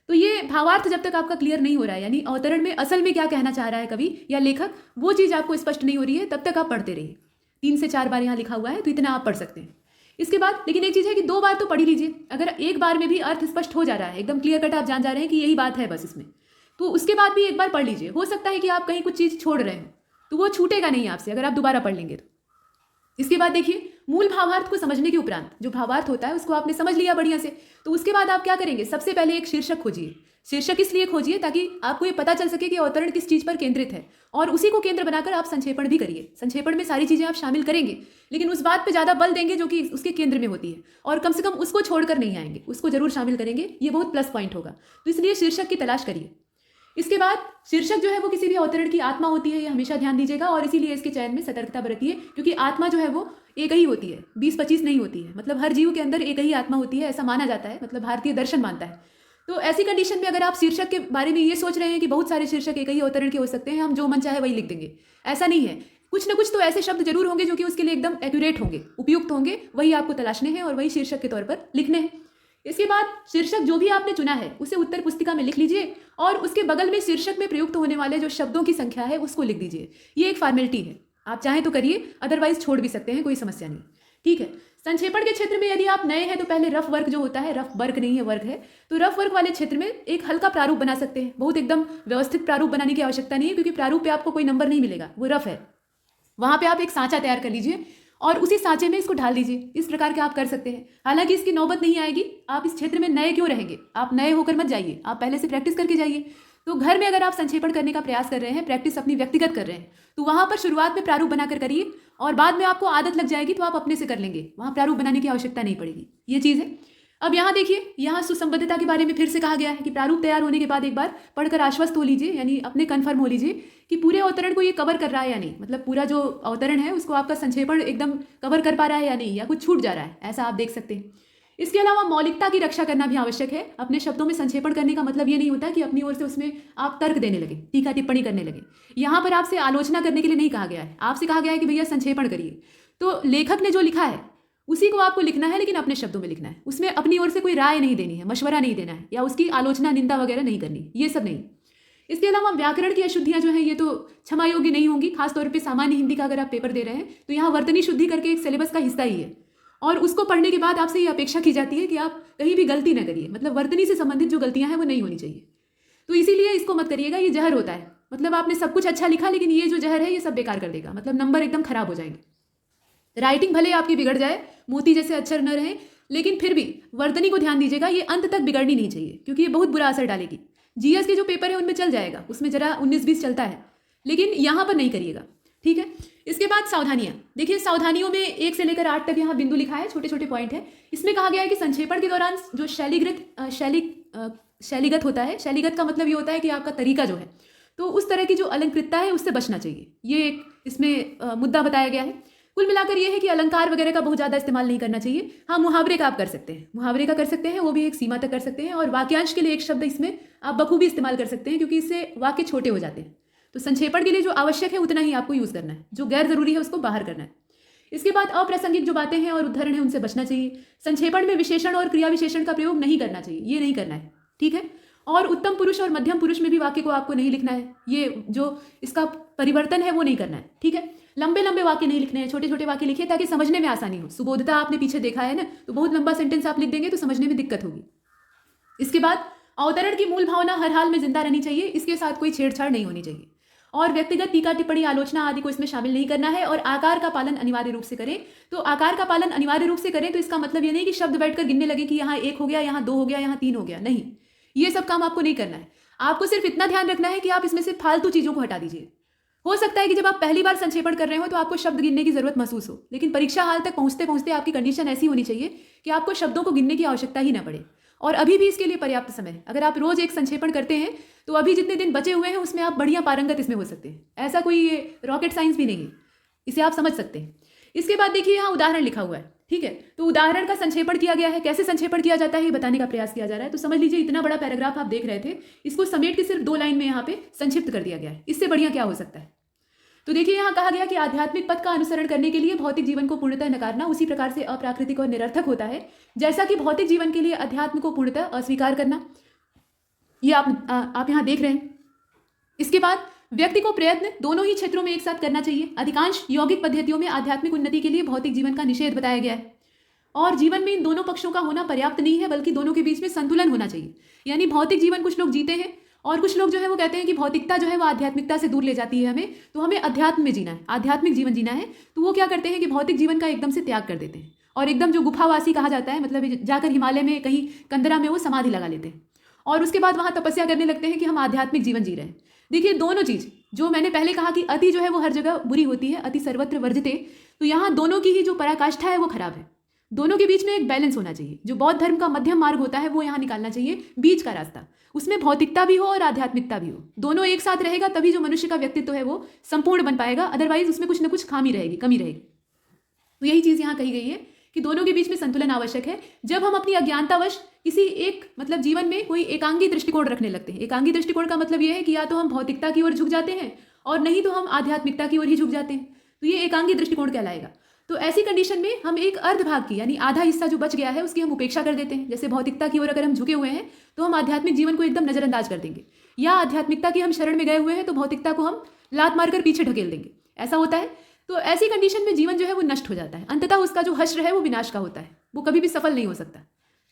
S3: तो ये भावार्थ जब तक आपका क्लियर नहीं हो रहा है, यानी अवतरण में असल में क्या कहना चाह रहा है कवि या लेखक, वो चीज़ आपको स्पष्ट नहीं हो रही है, तब तक आप पढ़ते रहिए। 3 से 4 बार यहाँ लिखा हुआ है, तो इतना आप पढ़ सकते हैं। इसके बाद लेकिन एक चीज़ है कि 2 बार तो पढ़ ही लीजिए। अगर एक बार में भी अर्थ स्पष्ट हो जा रहा है, एकदम क्लियर कट आप जान जा रहे हैं कि यही बात है बस इसमें, तो उसके बाद भी एक बार पढ़ लीजिए। हो सकता है कि आप कहीं कुछ चीज़ छोड़ रहे हो, तो वो छूटेगा नहीं आपसे अगर आप दोबारा पढ़ लेंगे तो। इसके बाद देखिए, मूल भावार्थ को समझने के उपरांत जो भावार्थ होता है उसको आपने समझ लिया बढ़िया से, तो उसके बाद आप क्या करेंगे? सबसे पहले एक शीर्षक खोजिए। शीर्षक इसलिए खोजिए ताकि आपको ये पता चल सके कि अवतरण किस चीज़ पर केंद्रित है, और उसी को केंद्र बनाकर आप संक्षेपण भी करिए। संक्षेपण में सारी चीज़ें आप शामिल करेंगे, लेकिन उस बात पे ज़्यादा बल देंगे जो कि उसके केंद्र में होती है, और कम से कम उसको छोड़कर नहीं आएंगे, उसको जरूर शामिल करेंगे। ये बहुत प्लस पॉइंट होगा। तो इसलिए शीर्षक की तलाश करिए। इसके बाद शीर्षक जो है वो किसी भी अवतरण की आत्मा होती है, ये हमेशा ध्यान दीजिएगा, और इसीलिए इसके चयन में सतर्कता बरतिए, क्योंकि आत्मा जो है वो एक ही होती है, 20-25 नहीं होती है। मतलब हर जीव के अंदर एक ही आत्मा होती है, ऐसा माना जाता है, मतलब भारतीय दर्शन मानता है। तो ऐसी कंडीशन में अगर आप शीर्षक के बारे में ये सोच रहे हैं कि बहुत सारे शीर्षक एक ही अवतरण के हो सकते हैं, हम जो मन चाहे वही लिख देंगे, ऐसा नहीं है। कुछ ना कुछ तो ऐसे शब्द जरूर होंगे जो कि उसके लिए एकदम एक्यूरेट होंगे, उपयुक्त होंगे, वही आपको तलाशने हैं और वही शीर्षक के तौर पर लिखने हैं। इसके बाद शीर्षक जो भी आपने चुना है उसे उत्तर पुस्तिका में लिख लीजिए, और उसके बगल में शीर्षक में प्रयुक्त होने वाले जो शब्दों की संख्या है उसको लिख दीजिए। ये एक फॉर्मेलिटी है, आप चाहें तो करिए, अदरवाइज छोड़ भी सकते हैं, कोई समस्या नहीं, ठीक है। संक्षेपण के क्षेत्र में यदि आप नए हैं तो पहले रफ वर्क जो होता है, रफ वर्क नहीं है वर्क है, तो रफ वर्क वाले क्षेत्र में एक हल्का प्रारूप बना सकते हैं। बहुत एकदम व्यवस्थित प्रारूप बनाने की आवश्यकता नहीं है, क्योंकि प्रारूप पे आपको कोई नंबर नहीं मिलेगा, वो रफ है। वहाँ पे आप एक सांचा तैयार कर लीजिए और उसी सांचे में इसको ढाल दीजिए। इस प्रकार के आप कर सकते हैं। हालांकि इसकी नौबत नहीं आएगी, आप इस क्षेत्र में नए क्यों रहेंगे, आप नए होकर मत जाइए, आप पहले से प्रैक्टिस करके जाइए। तो घर में अगर आप संक्षेपण करने का प्रयास कर रहे हैं, प्रैक्टिस अपनी व्यक्तिगत कर रहे हैं, तो वहाँ पर शुरुआत में प्रारूप बनाकर करिए, और बाद में आपको आदत लग जाएगी तो आप अपने से कर लेंगे, वहाँ प्रारूप बनाने की आवश्यकता नहीं पड़ेगी। ये चीज़ है। अब यहाँ देखिए, यहाँ सुसंबद्धता के बारे में फिर से कहा गया है कि प्रारूप तैयार होने के बाद एक बार पढ़कर आश्वस्त हो लीजिए, यानी अपने कन्फर्म हो लीजिए कि पूरे अवतरण को ये कवर कर रहा है या नहीं, मतलब पूरा जो अवतरण है उसको आपका संक्षेपण एकदम कवर कर पा रहा है या नहीं, या कुछ छूट जा रहा है, ऐसा आप देख सकते हैं। इसके अलावा मौलिकता की रक्षा करना भी आवश्यक है। अपने शब्दों में संक्षेपण करने का मतलब ये नहीं होता कि अपनी ओर से उसमें आप तर्क देने लगे, टीका टिप्पणी करने लगे। यहाँ पर आपसे आलोचना करने के लिए नहीं कहा गया है, आपसे कहा गया है कि भैया संक्षेपण करिए। तो लेखक ने जो लिखा है उसी को आपको लिखना है, लेकिन अपने शब्दों में लिखना है। उसमें अपनी ओर से कोई राय नहीं देनी है, मशवरा नहीं देना है, या उसकी आलोचना निंदा वगैरह नहीं करनी, ये सब नहीं। इसके अलावा व्याकरण की अशुद्धियां जो हैं ये तो क्षमा योग्य नहीं होंगी। खासतौर पे सामान्य हिंदी का अगर आप पेपर दे रहे हैं तो यहाँ वर्तनी शुद्धि करके एक सिलेबस का हिस्सा ही है, और उसको पढ़ने के बाद आपसे ये अपेक्षा की जाती है कि आप कहीं भी गलती न करिए, मतलब वर्तनी से संबंधित जो गलतियां हैं वो नहीं होनी चाहिए। तो इसीलिए इसको मत करिएगा, ये जहर होता है। मतलब आपने सब कुछ अच्छा लिखा, लेकिन ये जो जहर है ये सब बेकार कर देगा, मतलब नंबर एकदम खराब हो जाएंगे। राइटिंग भले आपकी बिगड़ जाए, मोती जैसे अक्षर न रहे, लेकिन फिर भी वर्तनी को ध्यान दीजिएगा, ये अंत तक बिगड़नी नहीं चाहिए, क्योंकि ये बहुत बुरा असर डालेगी। जीएस के जो पेपर है उनमें चल जाएगा, उसमें जरा 19-20 चलता है, लेकिन यहाँ पर नहीं करिएगा, ठीक है। इसके बाद सावधानियां देखिए, सावधानियों में 1 से लेकर 8 तक यहाँ बिंदु लिखा है, छोटे छोटे पॉइंट है। इसमें कहा गया है कि संक्षेपण के दौरान जो शैलीगत होता है, शैलीगत का मतलब ये होता है कि आपका तरीका जो है, तो उस तरह की जो अलंकृतता है उससे बचना चाहिए, ये एक इसमें मुद्दा बताया गया है। कुल मिलाकर ये है कि अलंकार वगैरह का बहुत ज़्यादा इस्तेमाल नहीं करना चाहिए। हाँ, मुहावरे का आप कर सकते हैं, मुहावरे का कर सकते हैं, वो भी एक सीमा तक कर सकते हैं। और वाक्यांश के लिए एक शब्द इसमें आप बखूबी इस्तेमाल कर सकते हैं, क्योंकि इससे वाक्य छोटे हो जाते हैं। तो संक्षेपण के लिए जो आवश्यक है उतना ही आपको यूज़ करना है, जो गैर जरूरी है उसको बाहर करना है। इसके बाद अप्रासंगिक जो बातें हैं और उदाहरण है उनसे बचना चाहिए। संक्षेपण में विशेषण और क्रिया विशेषण का प्रयोग नहीं करना चाहिए, ये नहीं करना है, ठीक है। और उत्तम पुरुष और मध्यम पुरुष में भी वाक्य को आपको नहीं लिखना है, ये जो इसका परिवर्तन है वो नहीं करना है, ठीक है। लंबे लंबे वाक्य नहीं लिखने हैं, छोटे छोटे वाक्य लिखिए ताकि समझने में आसानी हो। सुबोधता आपने पीछे देखा है ना, तो बहुत लंबा सेंटेंस आप लिख देंगे तो समझने में दिक्कत होगी। इसके बाद अवतरण की मूल भावना हर हाल में जिंदा रहनी चाहिए, इसके साथ कोई छेड़छाड़ नहीं होनी चाहिए। और व्यक्तिगत टीका टिप्पणी आलोचना आदि को इसमें शामिल नहीं करना है। और आकार का पालन अनिवार्य रूप से करें। तो आकार का पालन अनिवार्य रूप से करें तो इसका मतलब ये नहीं कि शब्द बैठकर गिनने लगे कि यहाँ 1 हो गया, यहाँ 2 हो गया, यहाँ 3 हो गया, नहीं, ये सब काम आपको नहीं करना है। आपको सिर्फ इतना ध्यान रखना है कि आप इसमें से फालतू चीजों को हटा दीजिए। हो सकता है कि जब आप पहली बार संक्षेपण कर रहे हो तो आपको शब्द गिनने की जरूरत महसूस हो, लेकिन परीक्षा हाल तक पहुंचते पहुंचते आपकी कंडीशन ऐसी होनी चाहिए कि आपको शब्दों को गिनने की आवश्यकता ही ना पड़े। और अभी भी इसके लिए पर्याप्त समय है। अगर आप रोज एक संक्षेपण करते हैं तो अभी जितने दिन बचे हुए हैं उसमें आप बढ़िया पारंगत इसमें हो सकते हैं। ऐसा कोई रॉकेट साइंस भी नहीं है, इसे आप समझ सकते हैं। इसके बाद देखिए यहाँ उदाहरण लिखा हुआ है, ठीक है। तो उदाहरण का संक्षेपण किया गया है, कैसे संक्षेपण किया जाता है ये बताने का प्रयास किया जा रहा है। तो समझ लीजिए इतना बड़ा पैराग्राफ आप देख रहे थे, इसको समेट के सिर्फ 2 लाइन में यहाँ पे संक्षिप्त कर दिया गया है। इससे बढ़िया क्या हो सकता है। तो देखिए यहाँ कहा गया कि आध्यात्मिक पथ का अनुसरण करने के लिए भौतिक जीवन को पूर्णतः नकारना उसी प्रकार से अप्राकृतिक और निरर्थक होता है जैसा कि भौतिक जीवन के लिए अध्यात्म को पूर्णतः अस्वीकार करना। ये आप यहाँ देख रहे हैं। इसके बाद व्यक्ति को प्रयत्न दोनों ही क्षेत्रों में एक साथ करना चाहिए। अधिकांश यौगिक पद्धतियों में आध्यात्मिक उन्नति के लिए भौतिक जीवन का निषेध बताया गया है। और जीवन में इन दोनों पक्षों का होना पर्याप्त नहीं है, बल्कि दोनों के बीच में संतुलन होना चाहिए। यानी भौतिक जीवन कुछ लोग जीते हैं और कुछ लोग जो है वो कहते हैं कि भौतिकता जो है वो आध्यात्मिकता से दूर ले जाती है हमें, तो हमें अध्यात्म में जीना है, आध्यात्मिक जीवन जीना है। तो वो क्या करते हैं कि भौतिक जीवन का एकदम से त्याग कर देते हैं और एकदम जो गुफावासी कहा जाता है, मतलब जाकर हिमालय में कहीं कंदरा में वो समाधि लगा लेते हैं और उसके बाद वहाँ तपस्या करने लगते हैं कि हम आध्यात्मिक जीवन जी रहे हैं। देखिए दोनों चीज़, जो मैंने पहले कहा कि अति जो है वो हर जगह बुरी होती है, अति सर्वत्र वर्जिते, तो यहाँ दोनों की ही जो पराकाष्ठा है वो खराब है। दोनों के बीच में एक बैलेंस होना चाहिए। जो बौद्ध धर्म का मध्यम मार्ग होता है वो यहाँ निकालना चाहिए, बीच का रास्ता। उसमें भौतिकता भी हो और आध्यात्मिकता भी हो, दोनों एक साथ रहेगा तभी जो मनुष्य का व्यक्तित्व है वो संपूर्ण बन पाएगा। अदरवाइज उसमें कुछ ना कुछ खामी रहेगी, कमी रहेगी। तो यही चीज़ यहाँ कही गई है कि दोनों के बीच में संतुलन आवश्यक है। जब हम अपनी अज्ञानतावश किसी एक मतलब जीवन में कोई एकांगी दृष्टिकोण रखने लगते हैं, एकांगी दृष्टिकोण का मतलब यह है कि या तो हम भौतिकता की ओर झुक जाते हैं और नहीं तो हम आध्यात्मिकता की ओर ही झुक जाते हैं, तो ये एकांगी दृष्टिकोण कहलाएगा। तो ऐसी कंडीशन में हम एक अर्ध भाग की यानी आधा हिस्सा जो बच गया है उसकी हम उपेक्षा कर देते हैं। जैसे भौतिकता की ओर अगर हम झुके हुए हैं तो हम आध्यात्मिक जीवन को एकदम नजरअंदाज कर देंगे, या आध्यात्मिकता की हम शरण में गए हुए हैं तो भौतिकता को हम लात मारकर पीछे ढकेल देंगे, ऐसा होता है। तो ऐसी कंडीशन में जीवन जो है वो नष्ट हो जाता है। अंततः उसका जो हश्र है वो विनाश का होता है, वो कभी भी सफल नहीं हो सकता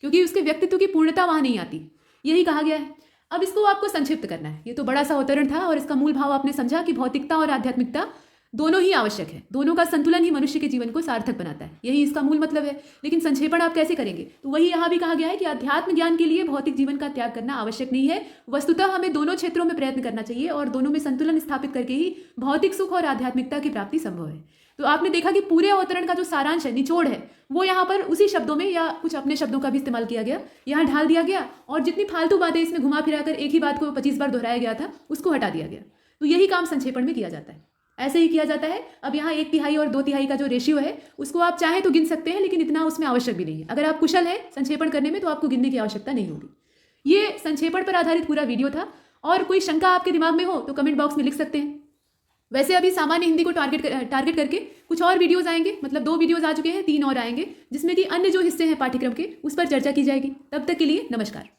S3: क्योंकि उसके व्यक्तित्व की पूर्णता वहां नहीं आती। यही कहा गया है। अब इसको आपको संक्षिप्त करना है। ये तो बड़ा सा अवतरण था और इसका मूल भाव आपने समझा कि भौतिकता और आध्यात्मिकता दोनों ही आवश्यक है, दोनों का संतुलन ही मनुष्य के जीवन को सार्थक बनाता है, यही इसका मूल मतलब है। लेकिन संक्षेपण आप कैसे करेंगे, तो वही यहाँ भी कहा गया है कि अध्यात्म ज्ञान के लिए भौतिक जीवन का त्याग करना आवश्यक नहीं है। वस्तुतः हमें दोनों क्षेत्रों में प्रयत्न करना चाहिए और दोनों में संतुलन स्थापित करके ही भौतिक सुख और आध्यात्मिकता की प्राप्ति संभव है। तो आपने देखा कि पूरे अवतरण का जो सारांश है, निचोड़ है, वो यहाँ पर उसी शब्दों में या कुछ अपने शब्दों का भी इस्तेमाल किया गया, यहाँ ढाल दिया गया और जितनी फालतू बातें इसमें घुमा फिरा कर एक ही बात को 25 बार दोहराया गया था उसको हटा दिया गया। तो यही काम संक्षेपण में किया जाता है। ऐसे ही किया जाता है। अब यहाँ 1/3 और 2/3 का जो रेशियो है उसको आप चाहें तो गिन सकते हैं, लेकिन इतना उसमें आवश्यक भी नहीं है। अगर आप कुशल हैं संक्षेपण करने में तो आपको गिनने की आवश्यकता नहीं होगी। ये संक्षेपण पर आधारित पूरा वीडियो था, और कोई शंका आपके दिमाग में हो तो कमेंट बॉक्स में लिख सकते हैं। वैसे अभी सामान्य हिंदी को टारगेट करके कुछ और वीडियोस आएंगे, मतलब 2 वीडियोस आ चुके हैं, 3 और आएंगे, जिसमें कि अन्य जो हिस्से हैं पाठ्यक्रम के उस पर चर्चा की जाएगी। तब तक के लिए नमस्कार।